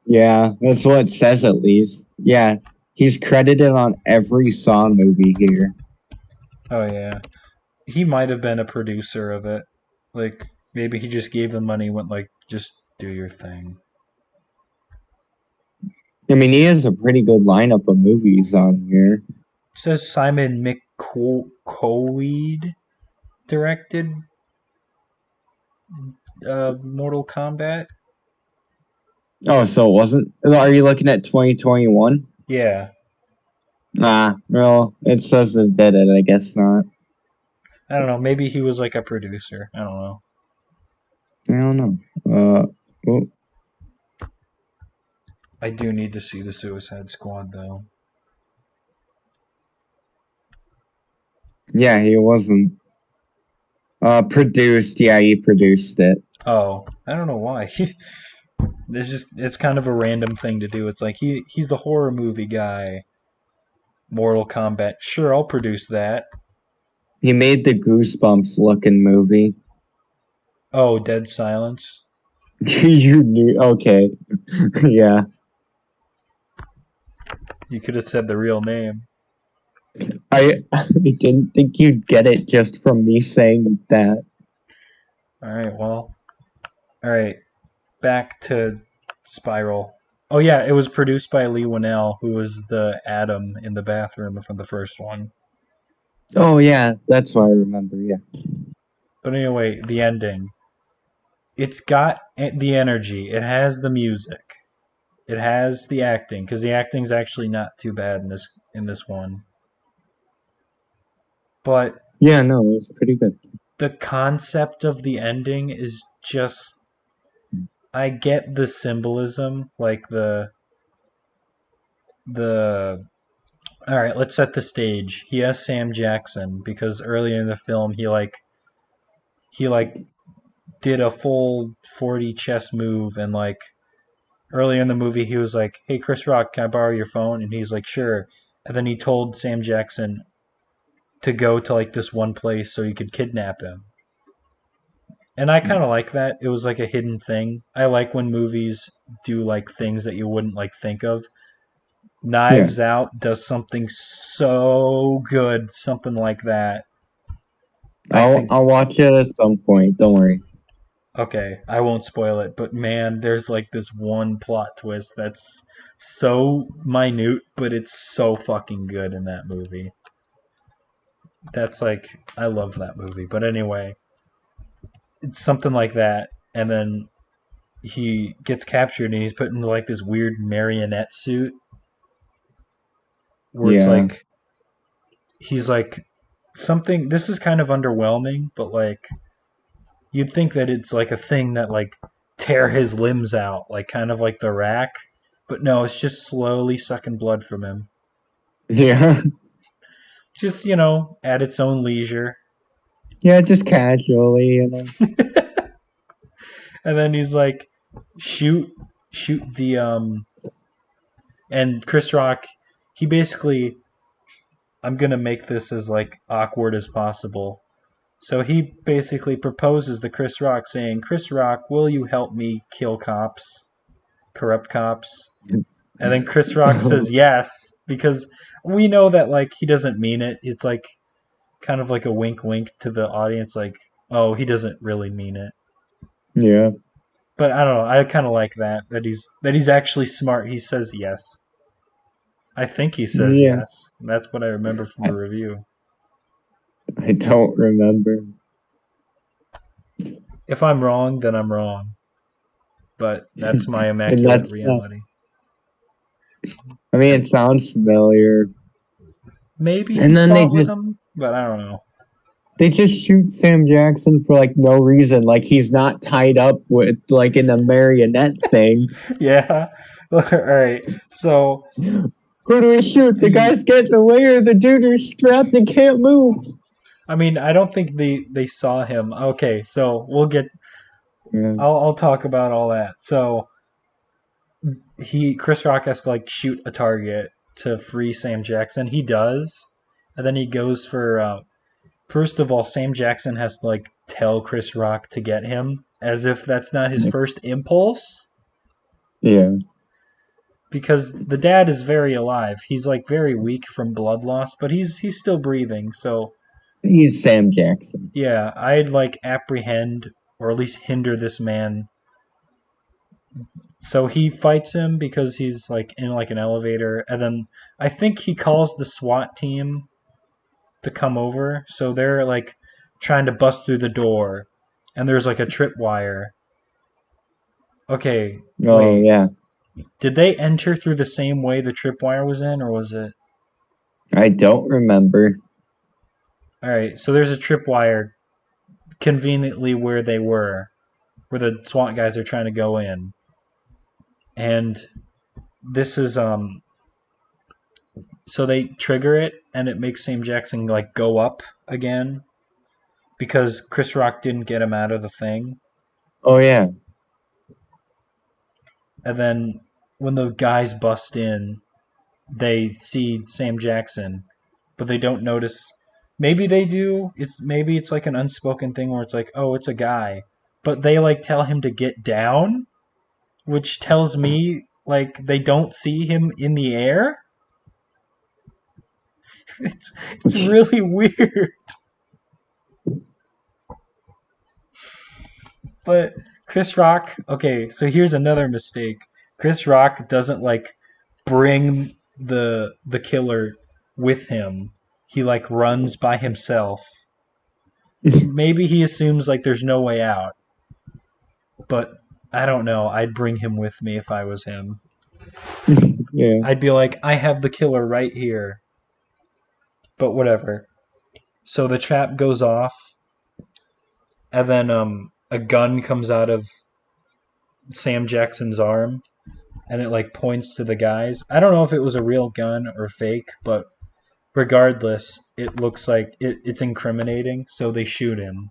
Yeah, that's what it says at least. Yeah, he's credited on every Saw movie here. Oh yeah. He might have been a producer of it. Like maybe he just gave them money, went like, just do your thing. I mean, he has a pretty good lineup of movies on here. It says Simon McCoy directed Mortal Kombat. Oh, so it wasn't? Are you looking at 2021? Yeah, Ah, well, it says it did it. I guess not. I don't know. Maybe he was like a producer. I don't know. I don't know. Well, I do need to see the Suicide Squad though. yeah, he wasn't. Produced. Yeah, he produced it. Oh, I don't know why. It's kind of a random thing to do. It's like he's the horror movie guy. Mortal Kombat. Sure, I'll produce that. He made the Goosebumps looking movie. Oh, Dead Silence. You knew? Okay. Yeah. You could have said the real name. I didn't think you'd get it just from me saying that. All right, well, all right. Back to Spiral. Oh yeah, it was produced by Lee Winnell, who was the Adam in the bathroom from the first one. Oh yeah, that's what I remember. Yeah. But anyway, the ending. It's got the energy. It has the music. It has the acting because the acting's actually not too bad in this one. But Yeah, no, it was pretty good. the concept of the ending is just I get the symbolism, like the all right, let's set the stage. He has Sam Jackson because earlier in the film he did a full 40 chess move and like earlier in the movie he was like, "Hey Chris Rock, can I borrow your phone?" And he's like, "Sure." And then he told Sam Jackson to go to like this one place so he could kidnap him. And I kind of like that. It was like a hidden thing. I like when movies do like things that you wouldn't like think of. Yeah. Knives Out does something so good, something like that. I I'll think I'll watch it at some point. Don't worry. okay, I won't spoil it, but man, there's like this one plot twist that's so minute, but it's so fucking good in that movie. That's like I love that movie. But anyway, it's something like that, and then he gets captured and he's put into like this weird marionette suit where it's Yeah. like he's like something. This is kind of underwhelming, but like you'd think that it's like a thing that like tear his limbs out, like kind of like the rack. But no, it's just slowly sucking blood from him. Yeah. Just, at its own leisure. Yeah, just casually. And then he's like, shoot, shoot the. And Chris Rock, he basically, I'm going to make this as like awkward as possible. So he basically proposes to Chris Rock saying, Chris Rock, will you help me kill cops, corrupt cops? And then Chris Rock says yes because we know that like he doesn't mean it. It's like kind of like a wink wink to the audience like, "Oh, he doesn't really mean it." Yeah. But I don't know. I kind of like that he's actually smart. He says yes. I think he says Yeah. yes. That's what I remember from I, the review. I don't remember. If I'm wrong, then I'm wrong. But that's my And immaculate that's reality. I mean, it sounds familiar. Maybe he And then fought with him, but I don't know. they just shoot Sam Jackson for like no reason. Like he's not tied up with like in a marionette thing. Yeah. All right. So Who do we shoot? The he, guy's getting away or the dude who's strapped and can't move? I mean, I don't think they saw him. Okay, so we'll get. Yeah. I'll talk about all that. So Chris Rock has to like shoot a target to free Sam Jackson. He does, and then he goes for. First of all, Sam Jackson has to like tell Chris Rock to get him, as if that's not his first impulse. Yeah. Because the dad is very alive. He's like very weak from blood loss, but he's still breathing. So He's Sam Jackson. yeah, I'd like apprehend or at least hinder this man. So he fights him because he's like in like an elevator, and then I think he calls the SWAT team to come over. So they're like trying to bust through the door, and there's like a tripwire. Okay, Oh wait. yeah. Did they enter through the same way the tripwire was in, or was it? I don't remember. All right, so there's a tripwire conveniently where they were, where the SWAT guys are trying to go in, and this is so they trigger it, and it makes Sam Jackson like go up again because Chris Rock didn't get him out of the thing, Oh yeah. and then when the guys bust in, they see Sam Jackson, but they don't notice. Maybe they do. Maybe it's like an unspoken thing where it's like, oh, it's a guy, but they like tell him to get down, which tells me like they don't see him in the air. It's really weird. But Chris Rock, okay, so here's another mistake. Chris Rock doesn't like bring the killer with him. He like runs by himself. Maybe he assumes like there's no way out, but I don't know. I'd bring him with me if I was him. Yeah. I'd be like, I have the killer right here. But whatever. So the trap goes off, and then a gun comes out of Sam Jackson's arm, and it like points to the guys. I don't know if it was a real gun or fake, but regardless, it looks like it's incriminating. So they shoot him,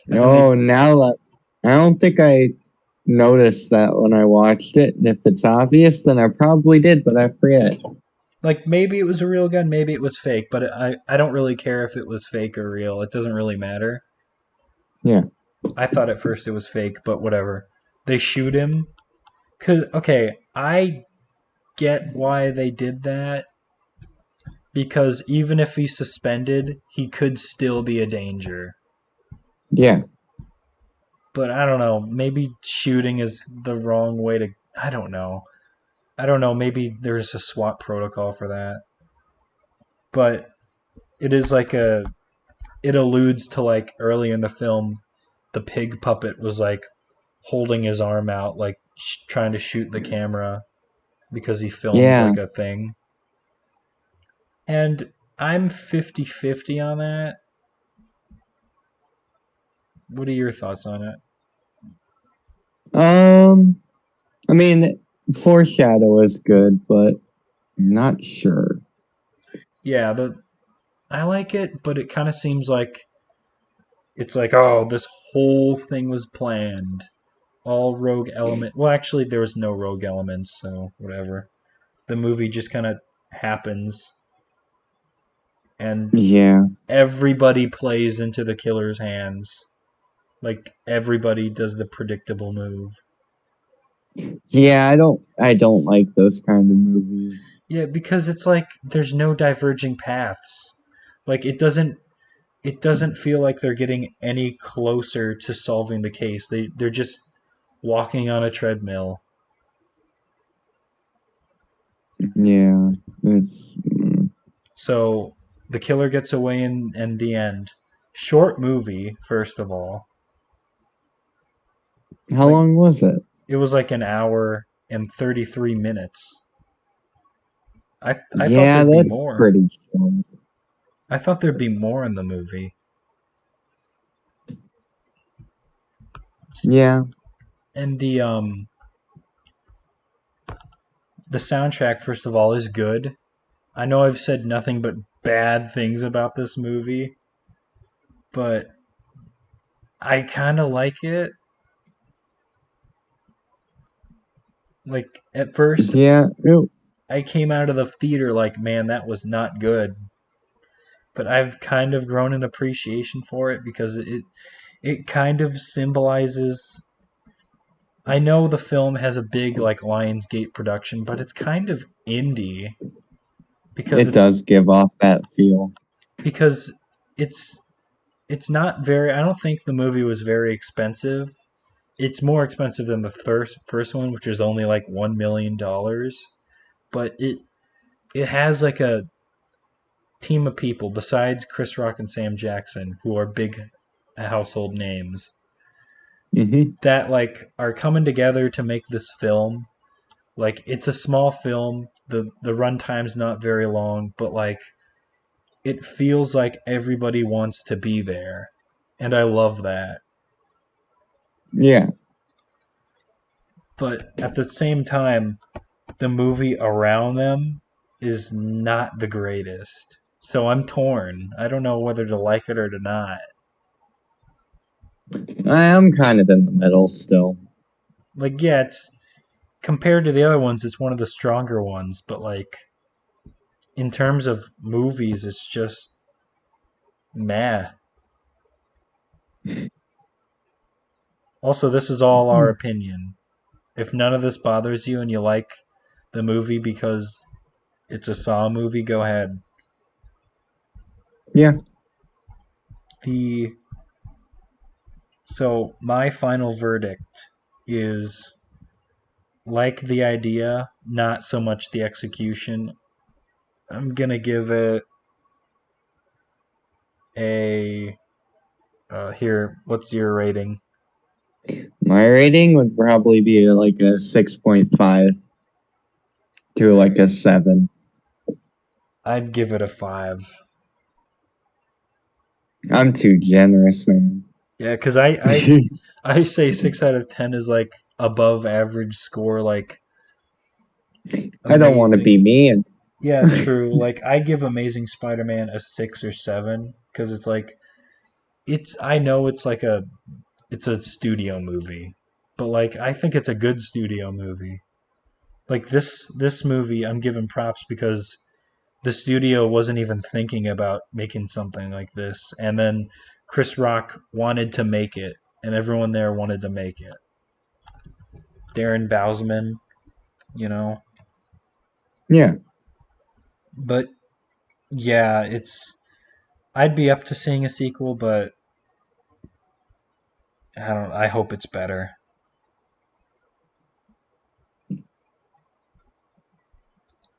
and then they Oh, now that I don't think I noticed that when I watched it. And if it's obvious, then I probably did, but I forget. like maybe it was a real gun, maybe it was fake, but I don't really care if it was fake or real. It doesn't really matter. Yeah. I thought at first it was fake, but whatever. They shoot him. Cause okay, I get why they did that because even if he's suspended, he could still be a danger. Yeah. But I don't know. Maybe shooting is the wrong way to. I don't know. I don't know. Maybe there's a SWAT protocol for that. But it is like a. It alludes to like early in the film, the pig puppet was like holding his arm out, like trying to shoot the camera because he filmed Yeah. like a thing. And I'm 50-50 on that. What are your thoughts on it? Um, I mean, foreshadow is good, but I'm not sure. Yeah, I like it, but it kind of seems like it's like, oh, this whole thing was planned. All rogue element. Well, actually, there was no rogue elements, so whatever. The movie just kind of happens, and Yeah. everybody plays into the killer's hands. Like everybody does the predictable move. Yeah, I don't like those kind of movies. Yeah, because it's like there's no diverging paths. Like it doesn't feel like they're getting any closer to solving the case. They're just walking on a treadmill. Yeah. It's So the killer gets away in the end. Short movie, first of all. How Like long was it? it was like an hour and 33 minutes. I thought Yeah, there'd be that's more. pretty short. I thought there'd be more in the movie. Yeah, And the soundtrack first of all is good. I know I've said nothing but bad things about this movie, but I kind of like it. Like at first yeah. I came out of the theater like, man, that was not good. But I've kind of grown an appreciation for it because it kind of symbolizes. I know the film has a big like Lionsgate production, but it's kind of indie because It does give off that feel. because it's it's not very. I don't think the movie was very expensive. It's more expensive than the first one, which is only like $1 million. But it has like a team of people besides Chris Rock and Sam Jackson who are big household names Hmm. that like are coming together to make this film. Like it's a small film. The runtime's not very long, but like it feels like everybody wants to be there. And I love that. Yeah, But at the same time, the movie around them is not the greatest. So I'm torn. I don't know whether to like it or to not. I am kind of in the middle still. Like, yeah, it's compared to the other ones, it's one of the stronger ones, but like in terms of movies, it's just meh. Also, this is all our opinion. If none of this bothers you and you like the movie because it's a Saw movie, go ahead. Yeah, The So my final verdict is like the idea, not so much the execution. I'm gonna give it a here. What's your rating? my rating would probably be like a 6.5 to All like a right, 7. I'd give it a 5. I'm too generous, man. Yeah, because I say 6 out of 10 is like above average score, like I don't want to be amazing. mean. Yeah, true. Like I give Amazing Spider-Man a 6 or 7 because it's like I know it's a studio movie, but like I think it's a good studio movie. Like this movie, I'm giving props because the studio wasn't even thinking about making something like this, and then Chris Rock wanted to make it, and everyone there wanted to make it. Darren Bousman, you know, Yeah, but yeah, it's I'd be up to seeing a sequel, but I don't. I hope it's better.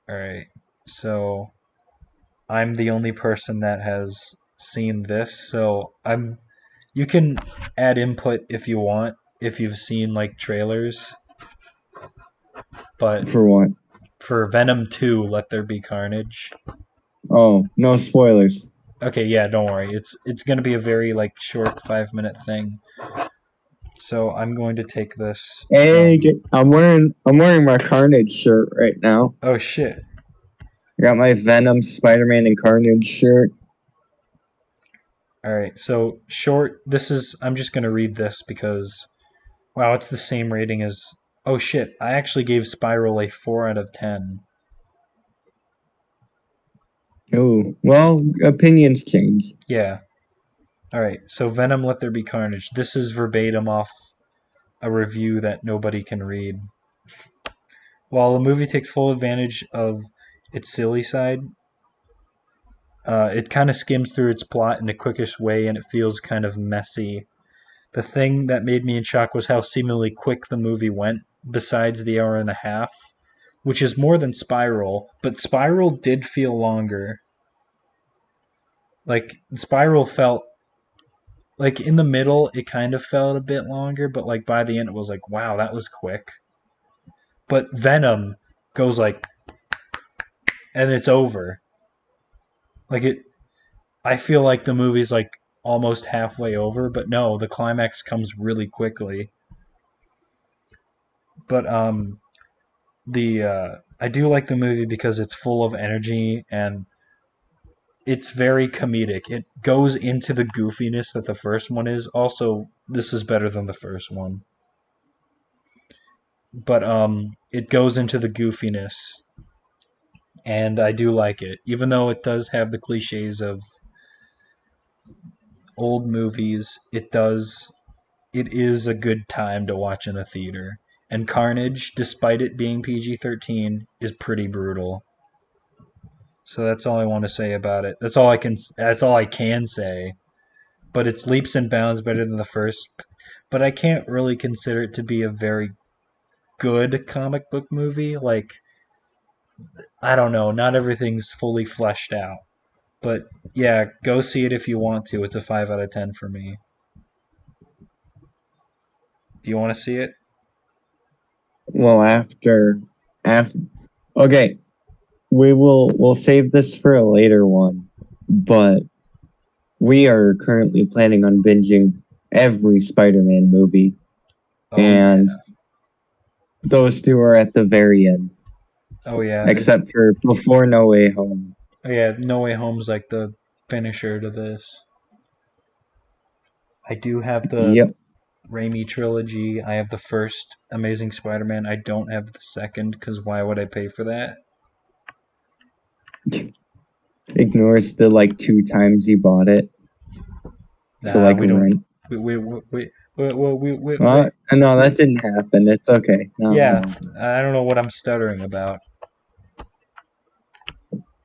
All right, so I'm the only person that has seen this, so I'm. You can add input if you want, if you've seen like trailers, but for what? for Venom 2, Let There Be Carnage. Oh, no spoilers. Okay, yeah, don't worry. It's gonna be a very like short 5 minute thing. So I'm going to take this Hey, from. I'm wearing my Carnage shirt right now. Oh shit! I got my Venom, Spider-Man, and Carnage shirt. All right, so short. This is. I'm just gonna read this because wow, it's the same rating as. Oh shit! I actually gave Spiral a 4 out of 10. Oh, well, opinions change. Yeah. All right. So Venom, Let There Be Carnage. This is verbatim off a review that nobody can read. While the movie takes full advantage of its silly side, it kind of skims through its plot in a quickish way and it feels kind of messy. The thing that made me in shock was how seemingly quick the movie went, besides the hour and a half, which is more than Spiral, but Spiral did feel longer. Like, Spiral felt like in the middle it kind of felt a bit longer, but like by the end it was like, wow, that was quick. But Venom goes like, and it's over. Like it, I feel like the movie's like almost halfway over, but no, the climax comes really quickly. But the I do like the movie because it's full of energy and it's very comedic. It goes into the goofiness that the first one is. Also, this is better than the first one, but it goes into the goofiness, and I do like it, even though it does have the cliches of old movies. It is a good time to watch in the theater. And Carnage, despite it being PG-13, is pretty brutal. So that's all I want to say about it. That's all I can say. But it's leaps and bounds better than the first. But I can't really consider it to be a very good comic book movie. Like, I don't know, not everything's fully fleshed out. But yeah, go see it if you want to. It's a 5 out of 10 for me. Do you want to see it? Well, after okay, we'll save this for a later one, but we are currently planning on binging every Spider-Man movie, Oh yeah. and those two are at the very end, Oh yeah. except for Before No Way Home. Oh yeah, No Way Home's like the finisher to this. I do have the Yep, Raimi trilogy. I have the first Amazing Spider-Man. I don't have the second because why would I pay for that? ignores the like two times you bought it to Nah, like we don't. rent. Wait. No, that didn't happen. It's okay. No, Yeah, no, I don't know what I'm stuttering about.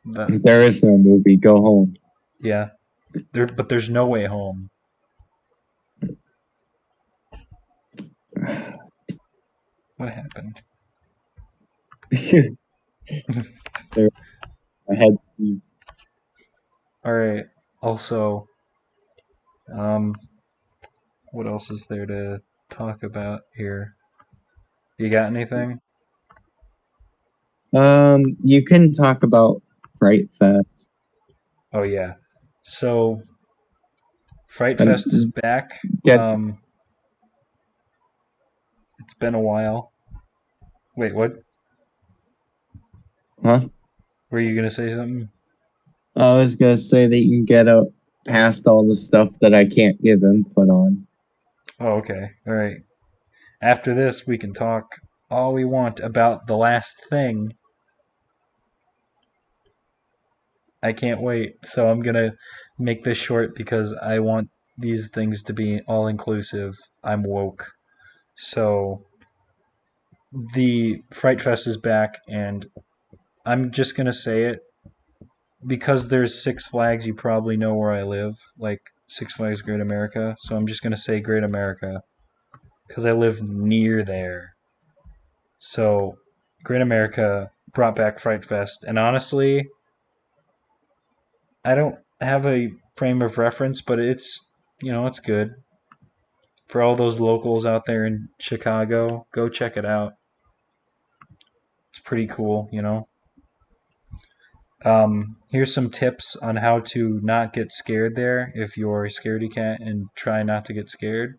But there is no movie. Go home. yeah, but there's No Way Home. What happened? there, I had. All right. Also, um, what else is there to talk about here? You got anything? You can talk about Fright Fest Oh yeah. So Fright Fest is and back. get, Um, it's been a while. Wait, what? huh? Were you gonna say something? I was gonna say that you can get out past all the stuff that I can't give input on. Oh, okay. All right. After this, we can talk all we want about the last thing. I can't wait. So I'm gonna make this short because I want these things to be all inclusive. I'm woke. So the Fright Fest is back, and I'm just gonna say it because there's Six Flags. You probably know where I live, like Six Flags Great America. So I'm just gonna say Great America because I live near there. So Great America brought back Fright Fest, and honestly, I don't have a frame of reference, but it's good for all those locals out there in Chicago. Go check it out. It's pretty cool. Here's some tips on how to not get scared there if you're a scaredy cat and try not to get scared.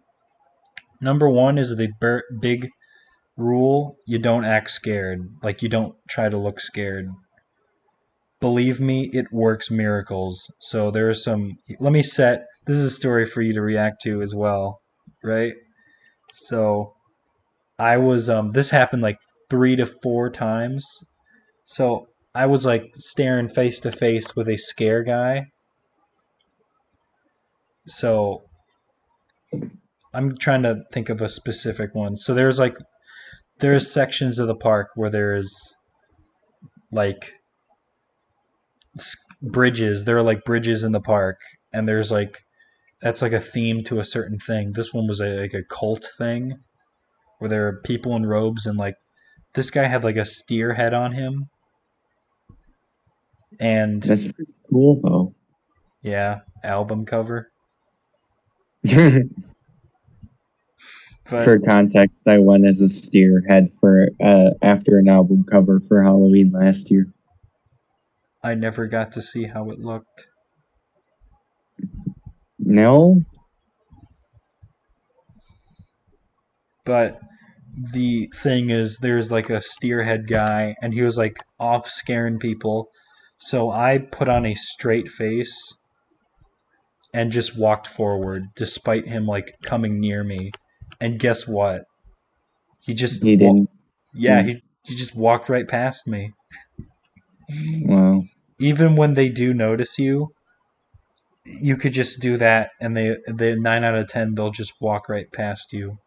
Number one is the big rule: you don't act scared. Like you don't try to look scared. Believe me, it works miracles. So there are some. Let me set. This is a story for you to react to as well, right? So I was. This happened like 3 to 4 times. So I was like staring face to face with a scare guy. So I'm trying to think of a specific one. So there's sections of the park where there's like bridges. There are like bridges in the park, and there's like that's like a theme to a certain thing. This one was like a cult thing where there are people in robes and like this guy had like a steer head on him and That's pretty cool though. yeah, album cover. But For context, I went as a steer head for after an album cover for Halloween last year. I never got to see how it looked. No, But the thing is, there's like a steerhead guy, and he was like off scaring people. So I put on a straight face and just walked forward, despite him like coming near me. And guess what? He just he didn't. yeah, Hmm. he just walked right past me. Wow. Even when they do notice you, you could just do that, and they 9 out of 10 they'll just walk right past you.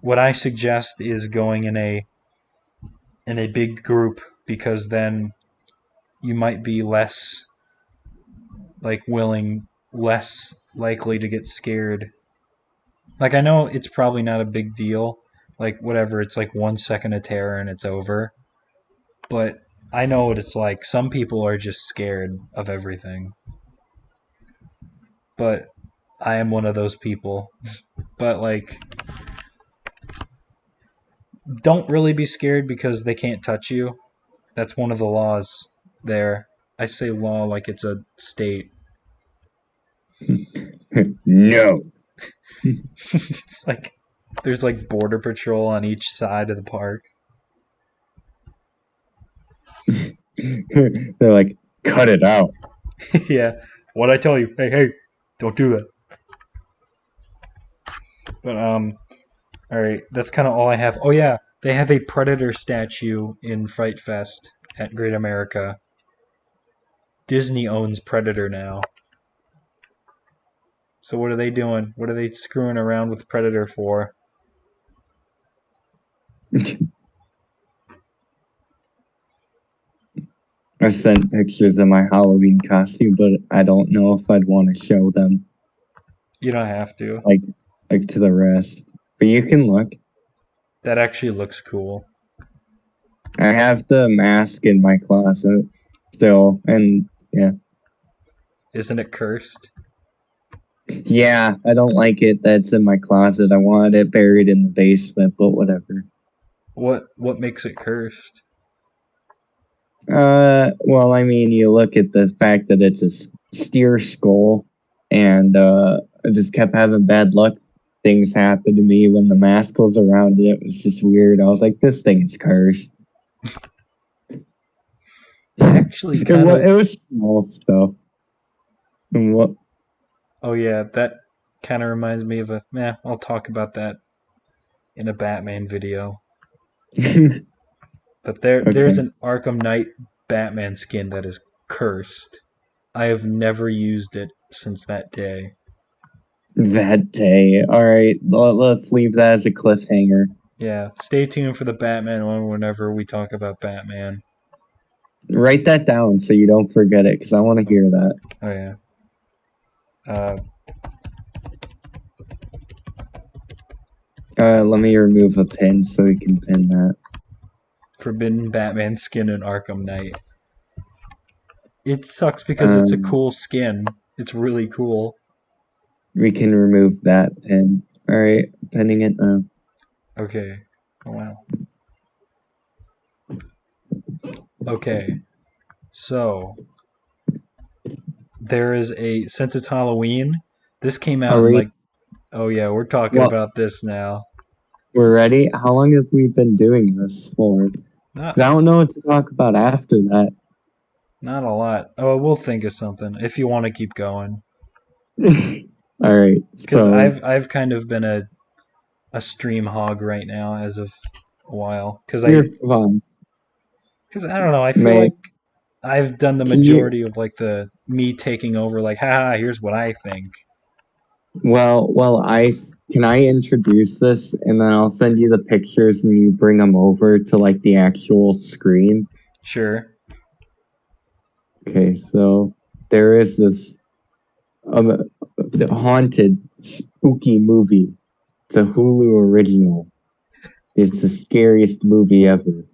What I suggest is going in a big group, because then you might be less likely to get scared. Like, I know it's probably not a big deal. Like, whatever, it's like 1 second of terror and it's over. But I know what it's like. Some people are just scared of everything. But I am one of those people. But like, don't really be scared because they can't touch you. That's one of the laws there. I say law like it's a state. No. It's like there's like border patrol on each side of the park. They're like, cut it out. Yeah. What I tell you? Hey, hey, don't do that. But all right, that's kind of all I have. Oh yeah, they have a Predator statue in Fright Fest at Great America. Disney owns Predator now. So what are they doing? What are they screwing around with Predator for? I sent pictures of my Halloween costume, but I don't know if I'd want to show them You don't have to. like to the rest. But you can look. That actually looks cool. I have the mask in my closet still, and yeah, Isn't it cursed? yeah, I don't like it. That's in my closet. I wanted it buried in the basement, but whatever. What makes it cursed? Well, I mean, you look at the fact that it's a steer skull, and I just kept having bad luck. Things happened to me when the mask was around it. It was just weird. I was like, this thing is cursed. Actually, kind of. It was small stuff. And what? Oh yeah, that kind of reminds me of a. I'll talk about that in a Batman video. But there's Okay. an Arkham Knight Batman skin that is cursed. I have never used it since that day. That day. All right, let's leave that as a cliffhanger. Yeah, stay tuned for the Batman one whenever we talk about Batman. Write that down so you don't forget it, because I want to hear that. Oh yeah. Uh, Let me remove a pin so we can pin that. Forbidden Batman skin in Arkham Knight. It sucks because it's a Um, cool skin. It's really cool. we can remove that pin. All right, pinning it now. Okay. Oh wow. Okay. So there is a since it's Halloween. This came out Are in we? like, oh yeah, we're talking Well, about this now. we're ready. How long have we been doing this for? 'Cause Not I don't know what to talk about after that. not a lot. Oh, we'll think of something if you want to keep going. All right, Because so I've kind of been a stream hog right now as of a while. you're fine. Because I don't know. I feel May like I've done the can you? majority of like the me taking over. Like, haha, here's what I think. I can I introduce this and then I'll send you the pictures and you bring them over to like the actual screen. Sure. Okay, so there is this um, haunted spooky movie. It's a Hulu original. It's the scariest movie ever.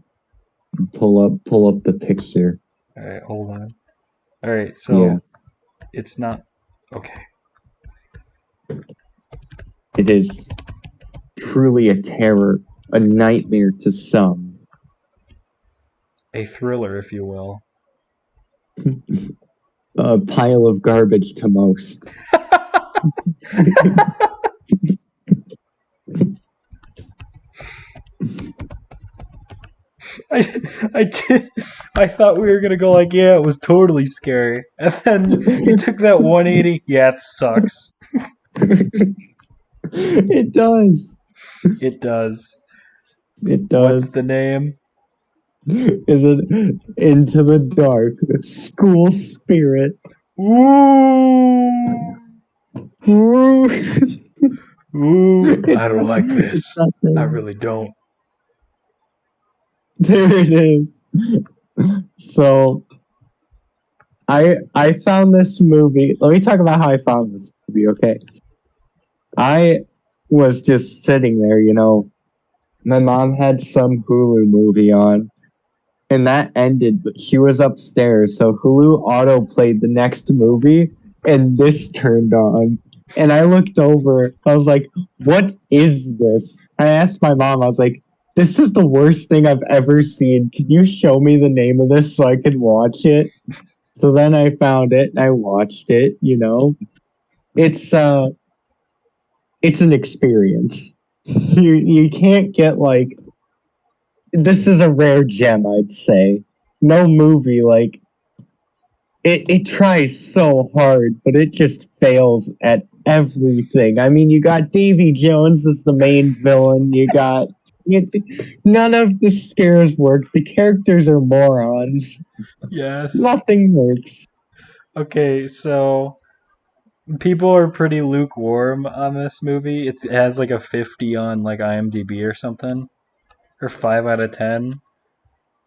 Pull up the picture. All right, hold on. All right, Yeah. so it's not okay. It is truly a terror, a nightmare to some. A thriller, if you will. A pile of garbage to most. I, I did. I thought we were gonna go like, yeah, it was totally scary, and then you took that 180. Yeah, it sucks. It does. It does. It What's does. the name? Is it Into the Dark? School Spirit. Ooh, It's ooh. I don't like it's this. I nothing. really don't. There it is. So I found this movie. Let me talk about how I found this movie, okay? I was just sitting there, My mom had some Hulu movie on, and that ended, but she was upstairs, so Hulu auto played the next movie, and this turned on. And I looked over, I was like, what is this? I asked my mom, I was like, this is the worst thing I've ever seen. Can you show me the name of this so I can watch it? So then I found it and I watched it. It's it's an experience. You can't get like this is a rare gem, I'd say. No movie like it tries so hard, but it just fails at everything. I mean, you got Davy Jones as the main villain. You, none of the scares work. The characters are morons. Yes. Nothing works. Okay, so people are pretty lukewarm on this movie. It has like a 50 on like IMDb or something, or 5 out of 10.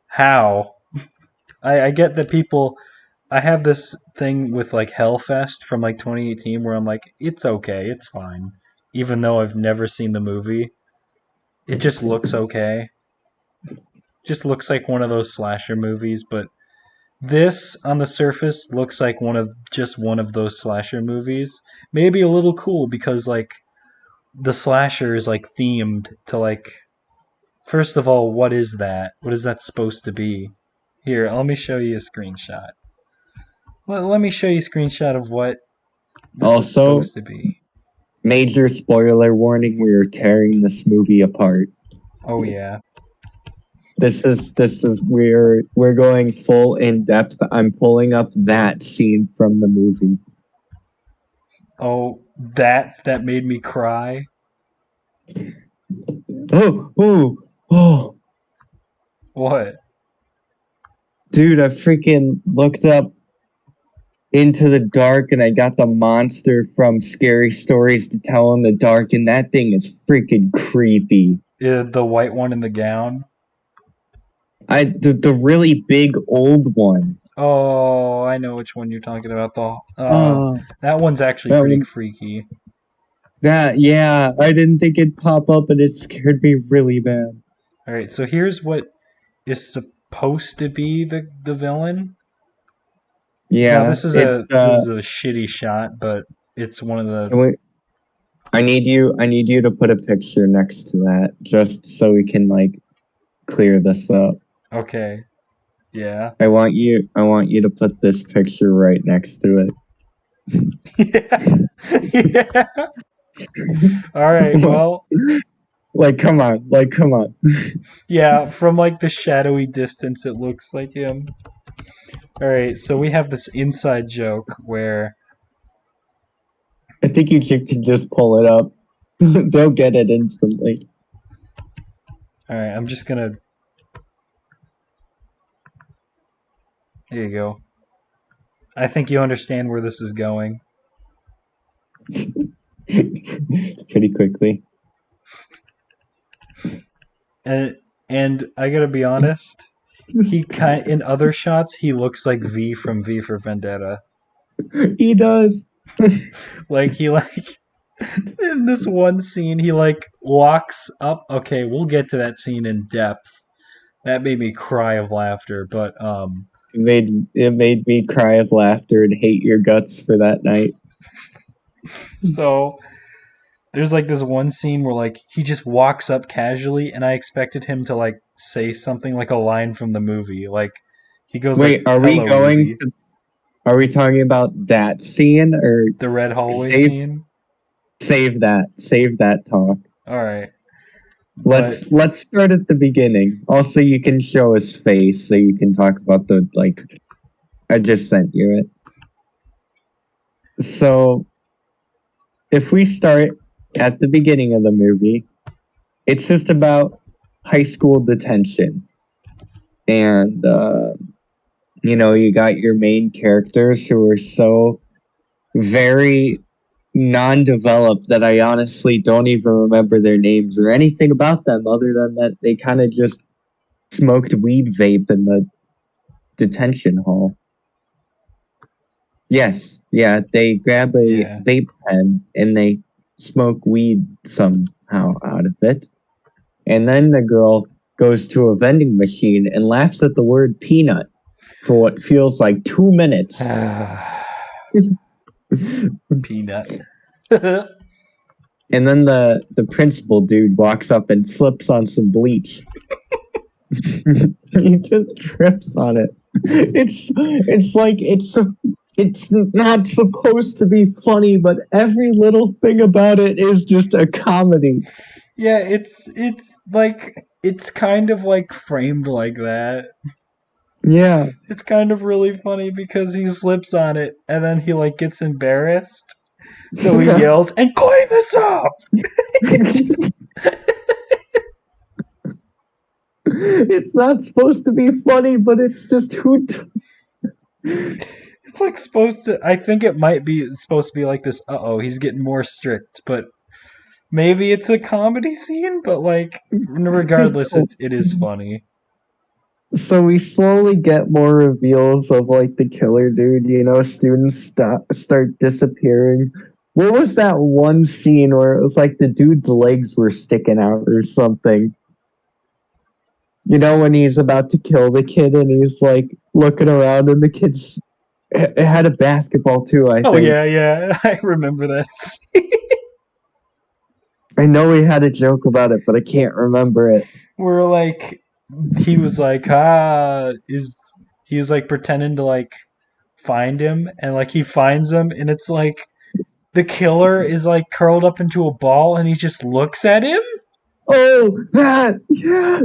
How? I get that people. I have this thing with like Hellfest from like 2018 where I'm like, it's okay, it's fine, even though I've never seen the movie. It just looks okay. Just looks like one of those slasher movies, but this on the surface looks like one of those slasher movies. Maybe a little cool because like the slasher is like themed to like first of all, what is that? What is that supposed to be? Here, let me show you a screenshot. Let me show you a screenshot of what this is Also, supposed to be. major spoiler warning: we are tearing this movie apart. Oh yeah. This is we're going full in depth. I'm pulling up that scene from the movie. Oh, that made me cry. Oh, What? dude! I freaking looked up Into the Dark, and I got the monster from Scary Stories to Tell in the Dark, and that thing is freaking creepy. The white one in the gown? The really big old one. Oh, I know which one you're talking about. Oh, That one's actually that pretty one. freaky. That yeah, I didn't think it'd pop up, and it scared me really bad. All right, so here's what is supposed to be the villain. Now Yeah, it's this is a shitty shot, but it's one of the. can we I need you to put a picture next to that just so we can like clear this up. Okay, yeah. I want you to put this picture right next to Yeah. Yeah. it. All right. Well, Like come on. yeah, from like the shadowy distance it looks like him. All right, so we have this inside joke where I think you can just pull it up. They'll get it instantly. all right, I'm just going to here you go. I think you understand where this is going. Pretty quickly. And and I got to be honest, he kind in other shots he looks like V from V for Vendetta. He does. Like he like in this one scene he like walks up. Okay, we'll get to that scene in depth. That made me cry of laughter, but It made me cry of laughter and hate your guts for that night. so There's like this one scene where like he just walks up casually, and I expected him to like say something like a line from the movie. Like he goes like, Wait, are we "Hello, going Ruby." to? Are we talking about that scene or The red hallway save scene. save that talk? All right, but Let's start at the beginning. Also, you can show his face so you can talk about the like. I just sent you it. So if we start at the beginning of the movie, it's just about high school detention, and you got your main characters who are so very non-developed that I honestly don't even remember their names or anything about them other than that they kind of just smoked weed vape in the detention hall. Yes, yeah, they grab a yeah. vape pen and they smoke weed somehow out of it. And then the girl goes to a vending machine and laughs at the word peanut for what feels like 2 minutes. Peanut. And then the principal dude walks up and slips on some bleach. He just trips on it. It's like it's not supposed to be funny, but every little thing about it is just a comedy. Yeah, it's like it's kind of like framed like that. Yeah. It's kind of really funny because he slips on it and then he like gets embarrassed. So he Yeah. yells and clean this up. It's not supposed to be funny, but it's just who. It's like supposed to. I think it might be supposed to be like this. Oh, he's getting more strict, but maybe it's a comedy scene. But like, regardless, it is funny. So we slowly get more reveals of like the killer dude. Students start disappearing. What was that one scene where it was like the dude's legs were sticking out or something? When he's about to kill the kid and he's like looking around and the kid's it had a basketball too, I Oh think. yeah, yeah, I remember that scene. I know we had a joke about it, but I can't remember it. Where like he was like is he was like pretending to like find him, and like he finds him, and it's like the killer is like curled up into a ball, and he just looks at him. Oh, that! Yeah!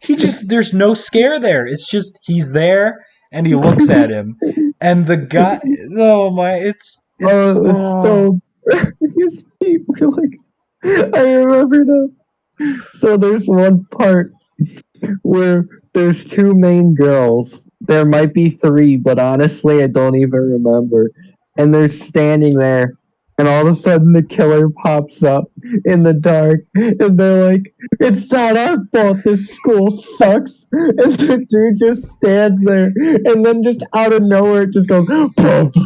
He just there's no scare there. It's just he's there and he looks at him. And the guy oh my it's oh So his feet were like. I remember that. So there's one part where there's two main girls. There might be three, but honestly, I don't even remember. And they're standing there, and all of a sudden, the killer pops up in the dark, and they're like, "It's not our fault. This school sucks." And the dude just stands there, and then just out of nowhere, just goes, "Boom!"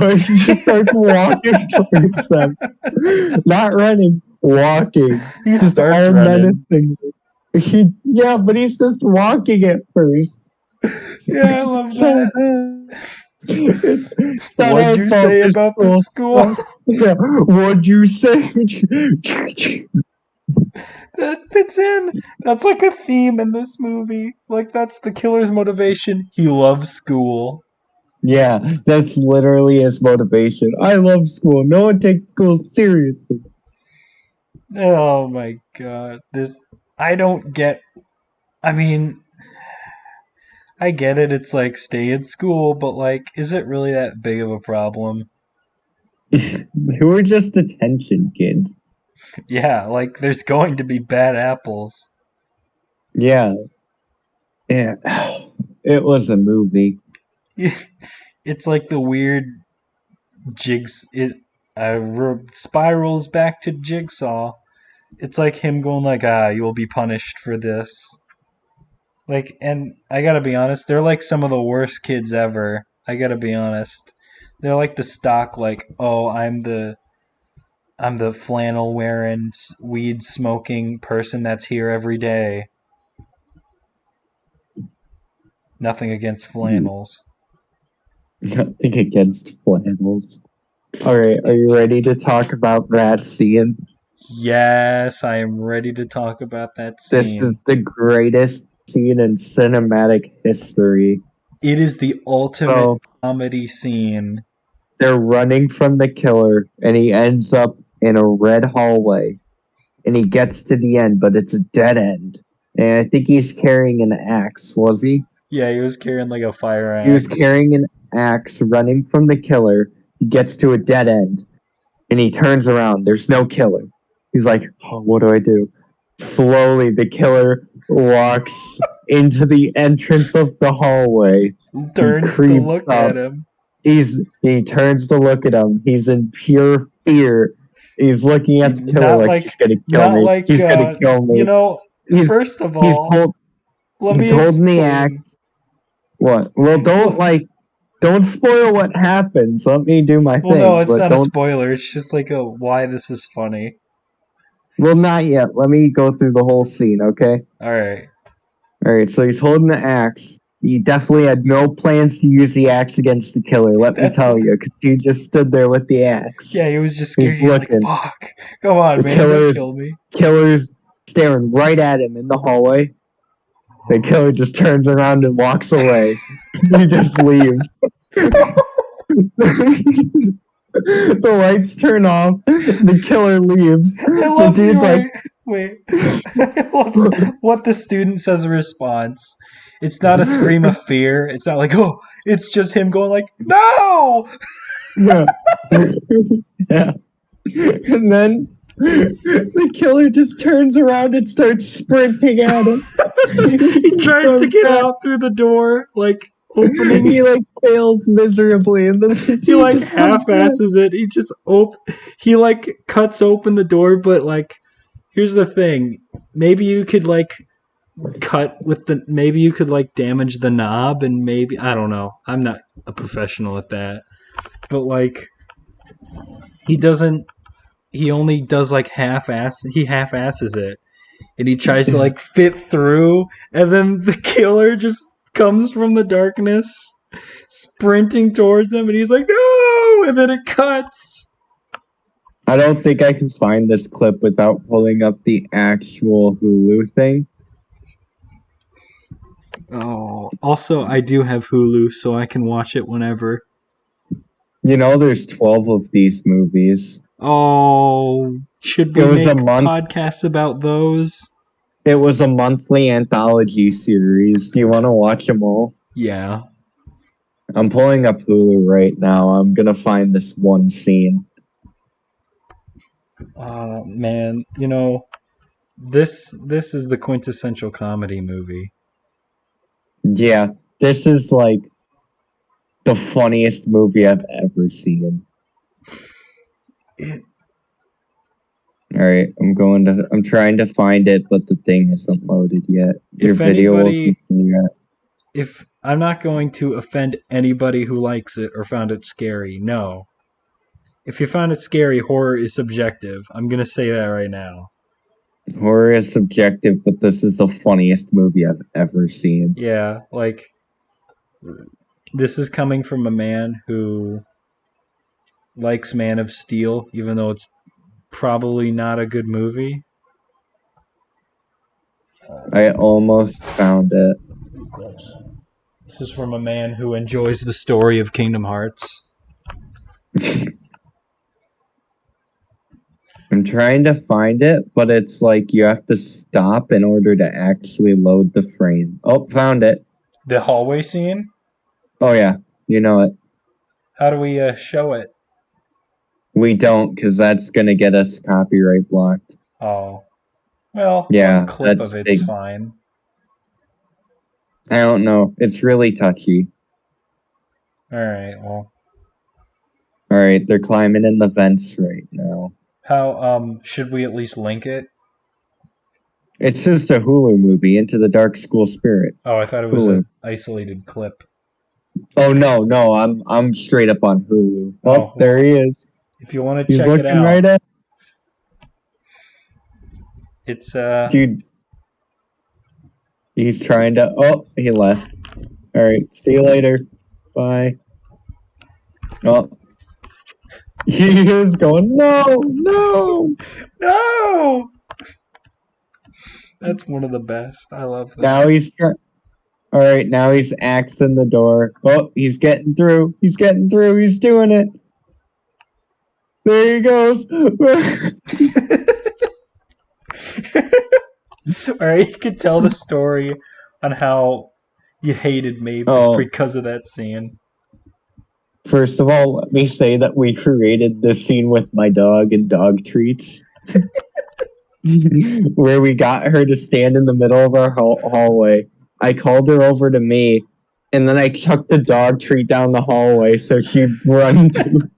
And just starts walking towards them, not running, walking, he just starts all running. menacing. Yeah, but he's just walking at first. Yeah, I love So that. bad. It's not What'd our you fault. say This about the school school? sucks. Yeah. What'd you say? That fits in. That's like a theme in this movie. Like that's the killer's motivation. He loves school. Yeah, that's literally his motivation. I love school. No one takes school seriously. Oh my god. This I don't get I mean, I get it, it's like stay in school, but like, is it really that big of a problem? They were just attention kids. Yeah, like there's going to be bad apples. Yeah, yeah. It was a movie. It's like the weird jigs. It spirals back to Jigsaw. It's like him going like, you will be punished for this. Like, and I gotta be honest, they're like some of the worst kids ever. I gotta be honest. They're like the stock, like, oh, I'm the flannel wearing, weed smoking person that's here every day. Nothing against flannels. Nothing against flannels. All right, are you ready to talk about that scene? Yes, I am ready to talk about that This is scene. the greatest scene in cinematic history. It is the ultimate So comedy scene. they're running from the killer, and he ends up in a red hallway. And he gets to the end, but it's a dead end. And I think he's carrying an axe, was he? Yeah, he was carrying like a fire He was axe. carrying an axe running from the killer. He gets to a dead end and he turns around. There's no killer. He's like, oh, what do I do? Slowly, the killer walks into the entrance of the hallway. He Turns to creeps look up. at him. He turns to look at him. He's in pure fear. He's looking at the killer Not like like, he's gonna kill not me. like, He's gonna kill you me. know. He's First of he's all, hold, let he's me holding the axe. explain. What? Well, Well, don't spoil what happens. Let me do my well, no, thing, it's but not a don't. spoiler. It's just like a why this is funny. Well, not yet. Let me go through the whole scene, okay? All right. All right. So he's holding the axe. He definitely had no plans to use the axe against the killer. Let me That's tell you, because he just stood there with the axe. Yeah, he was just He's scared. He's like, looking. "Fuck, come on, The man, don't kill me." killer's staring right at him in the hallway. The killer just turns around and walks away. He just leaves. The lights turn off. The killer leaves. I The love dude's you. like, Wait. I love what the student says in response. It's not a scream of fear. It's not like, oh, it's just him going like, no. yeah. Yeah. And then the killer just turns around and starts sprinting at him. He tries to get out through the door, like opening. He like fails miserably, and then He like half-asses it. He like cuts open the door, but like, here's the thing. Maybe you could like maybe you could like damage the knob, and maybe I don't know. I'm not a professional at that, but like he doesn't. He only does like he half-asses it, and he tries to like fit through, and then the killer just comes from the darkness, sprinting towards him, and he's like, no, and then it cuts. I don't think I can find this clip without pulling up the actual Hulu thing. Oh, also I do have Hulu, so I can watch it whenever. You know, there's 12 of these movies. Oh, should we make podcasts about those? It was a monthly anthology series. Do you want to watch them all? Yeah. I'm pulling up Hulu right now. I'm gonna find this one scene. Man, you know, this is the quintessential comedy movie. Yeah, this is like the funniest movie I've ever seen. All right, I'm trying to find it, but the thing isn't loaded yet. Your video will continue. If I'm not going to offend anybody who likes it or found it scary, no. If you found it scary, horror is subjective. I'm gonna say that right now. Horror is subjective, but this is the funniest movie I've ever seen. Yeah, like this is coming from a man who likes Man of Steel, even though it's probably not a good movie. I almost found it. This is from a man who enjoys the story of Kingdom Hearts. I'm trying to find it, but it's like you have to stop in order to actually load the frame. Oh, found it. The hallway scene? Oh, yeah. You know it. How do we show it? We don't, because that's going to get us copyright blocked. Oh. Well, yeah, one clip of it's fine. I don't know. It's really touchy. Alright, well. Alright, they're climbing in the vents right now. How, should we at least link it? It's just a Hulu movie, Into the Dark School Spirit. Oh, I thought it was an isolated clip. Oh no, I'm straight up on Hulu. Oh, well, there he is. If you want to check it out. Right at it's dude. He's trying to he left. Alright, see you later. Bye. Oh. He is going, no, no. No! That's one of the best. I love that. Now he's all right. Now he's axing the door. Oh, he's getting through. He's getting through. He's doing it. There he goes. Alright, you could tell the story on how you hated me Oh, because of that scene. first of all, let me say that we created this scene with my dog and dog treats, where we got her to stand in the middle of our hallway. I called her over to me, and then I chucked the dog treat down the hallway so she'd run to.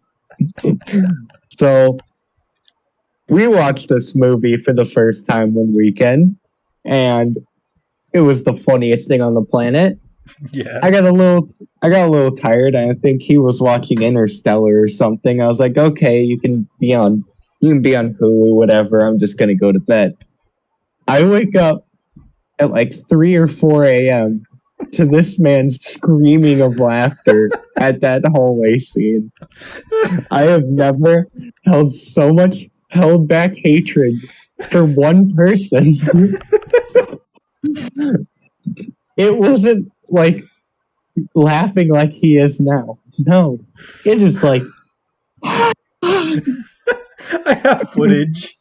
So we watched this movie for the first time one weekend, and it was the funniest thing on the planet. Yes. I got a little tired. I think he was watching Interstellar or something. I was like, okay, you can be on Hulu, whatever. I'm just gonna go to bed. I wake up at like 3 or 4 a.m. to this man screaming of laughter at that hallway scene. I have never held back hatred for one person. It wasn't like laughing like he is now. No, it is like I have footage.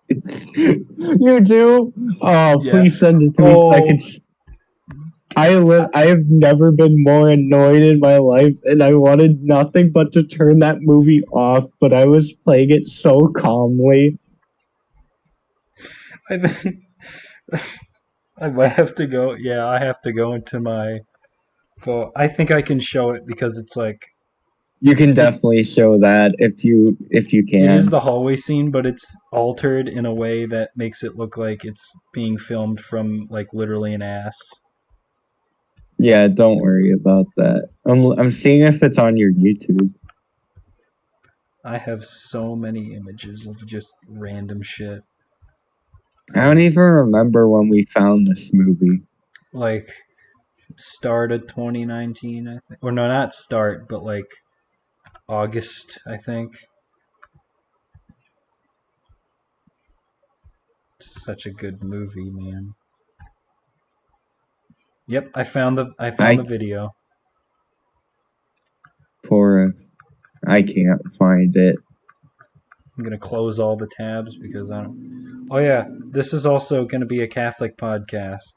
you do. Oh, Yeah. please send it to me so I can. I have never been more annoyed in my life, and I wanted nothing but to turn that movie off, but I was playing it so calmly. I think I might have to go. Yeah, I have to go into my phone. I think I can show it because it's like You can it. definitely show that if you It is can. the hallway scene, but it's altered in a way that makes it look like it's being filmed from like literally an ass. Yeah, don't worry about that. I'm seeing if it's on your YouTube. I have so many images of just random shit. I don't even remember when we found this movie. Like start of 2019, I think. Or no, not start, but like August, I think. It's such a good movie, man. Yep, I found the I video. for I can't find it. I'm gonna close all the tabs because I don't. Oh yeah, this is also gonna be a Catholic podcast.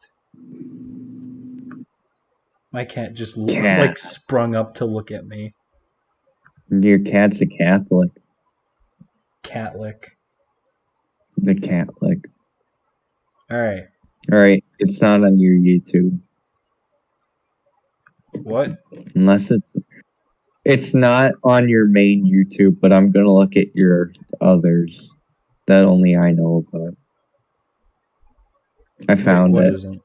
My cat just Cat. like sprung up to look at me. Your cat's a Catholic. Catlick. The Catholic. All right. All right, it's not on your YouTube What? unless it's not on your main YouTube. But I'm gonna look at your others that only I know about. I Wait, found what it. isn't?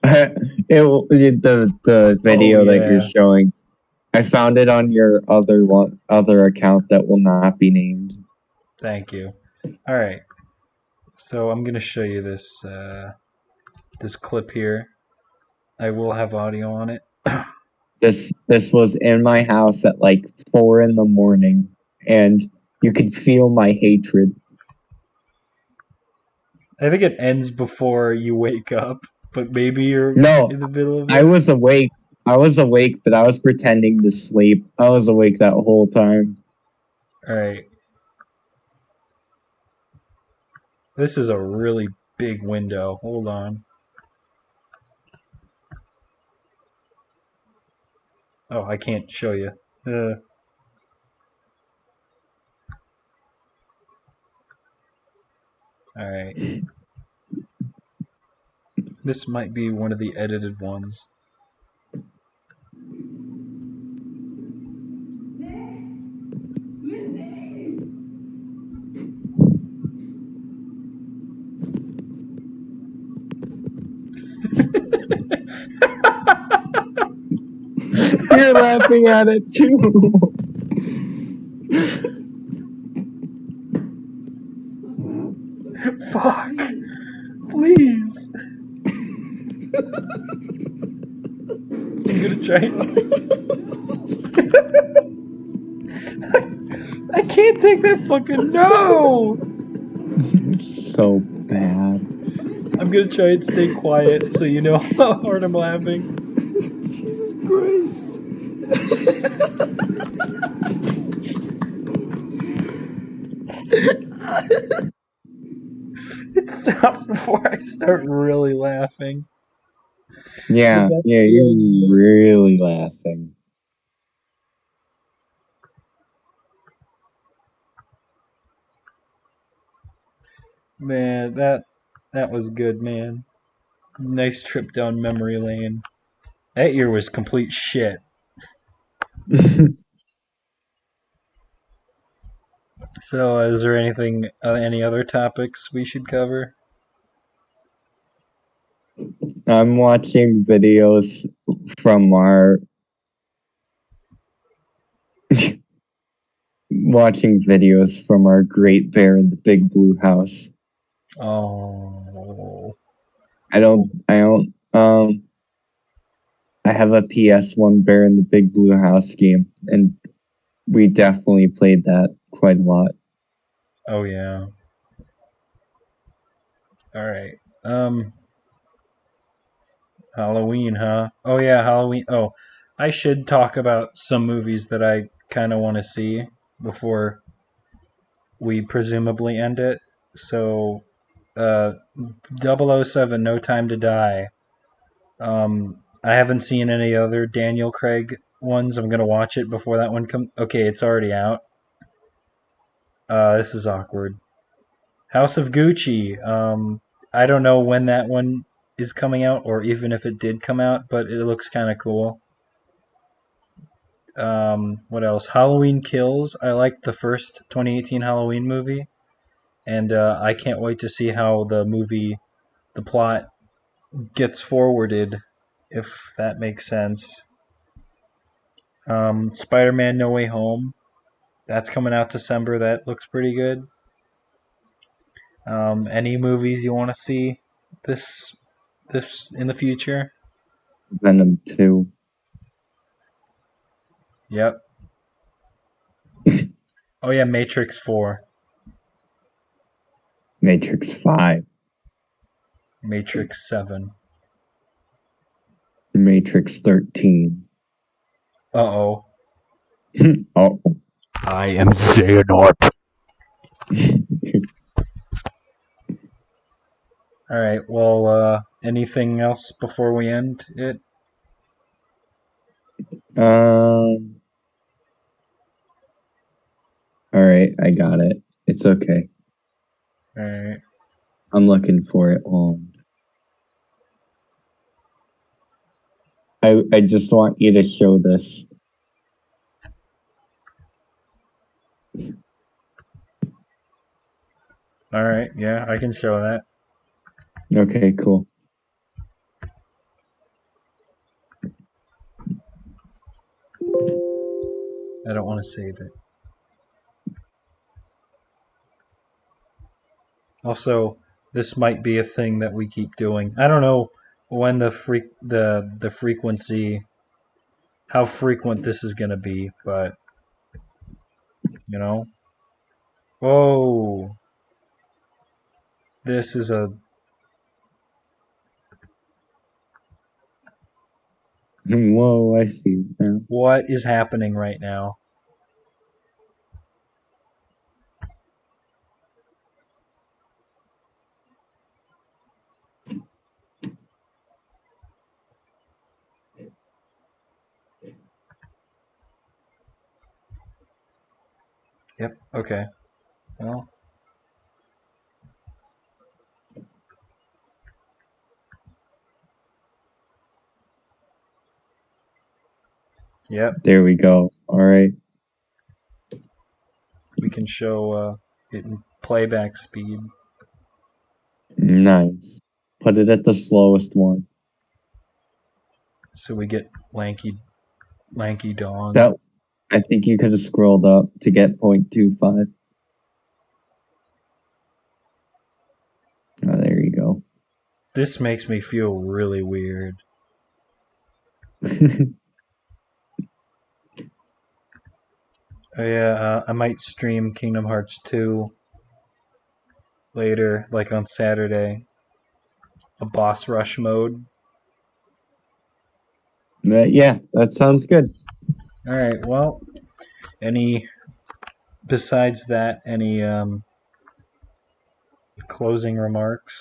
The Oh video that you're yeah. showing. I found it on your other account that will not be named. Thank you. All right. So I'm gonna show you this this clip here. I will have audio on it. This was in my house at like 4 in the morning, and you could feel my hatred. I think it ends before you wake up, but maybe you're No, in the middle of I it. was awake. I was awake, but I was pretending to sleep. I was awake that whole time. All right. This is a really big window. Hold on. Oh, I can't show you. All right. This might be one of the edited ones. You're laughing at it too. Fuck. Please. I'm gonna try. can't take that fucking no. So bad. I'm gonna try and stay quiet so you know how hard I'm laughing. Jesus Christ. It stops before I start really laughing. But Yeah, that's yeah, the you're idea. really laughing. Man, that was good, man. Nice trip down memory lane. That year was complete shit. So, is there any other topics we should cover? I'm watching videos from our Great Bear in the Big Blue House. Oh, I don't I have a PS1 Bear in the Big Blue House game, and we definitely played that quite a lot. oh yeah. All right. Um, Halloween, huh? Oh yeah, Halloween. Oh, I should talk about some movies that I kind of want to see before we presumably end it. So, uh, 007, No Time to Die. I haven't seen any other Daniel Craig ones. I'm gonna watch it before that one comes. Okay, it's already out. This is awkward. House of Gucci. I don't know when that one is coming out, or even if it did come out, but it looks kind of cool. What else? Halloween Kills. I liked the first 2018 Halloween movie, and I can't wait to see how the plot gets forwarded, if that makes sense. Spider-Man: No Way Home. That's coming out December. That looks pretty good. Any movies you want to see this this in the future? Venom 2, Yep. Oh yeah, Matrix 4, Matrix 5, Matrix 7. Matrix 13. Uh-oh. Oh. I am Xehanort. All right. Well, anything else before we end it? um, alright, I got it. It's okay. All right. I'm looking for it. I just want you to show this. All right. Yeah, I can show that. Okay, cool. I don't want to save it. Also, this might be a thing that we keep doing. I don't know when the frequency, how frequent this is gonna be, but you know. Whoa, this is a Whoa, I see it now. what is happening right now? Yep. Okay. Well. Yep. There we go. Alright. We can show it in playback speed. Nice. Put it at the slowest one. So we get lanky dong. That I think you could have scrolled up to get 0.25. Oh, there you go. This makes me feel really weird. Oh yeah, I might stream Kingdom Hearts 2 later, like on Saturday. A boss rush mode. Yeah, that sounds good. All right. Well, any besides that, any closing remarks?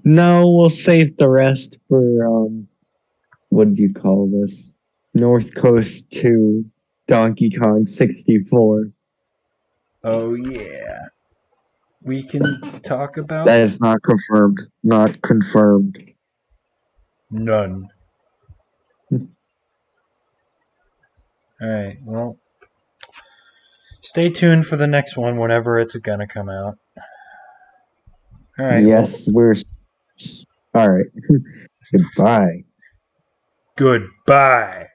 No, we'll save the rest for what do you call this? North Coast 2, Donkey Kong 64. Oh yeah, we can talk about That is not confirmed. Not confirmed. none. All right. Well, stay tuned for the next one whenever it's gonna come out. All right. Well, Yes, we're. All right. Goodbye. goodbye.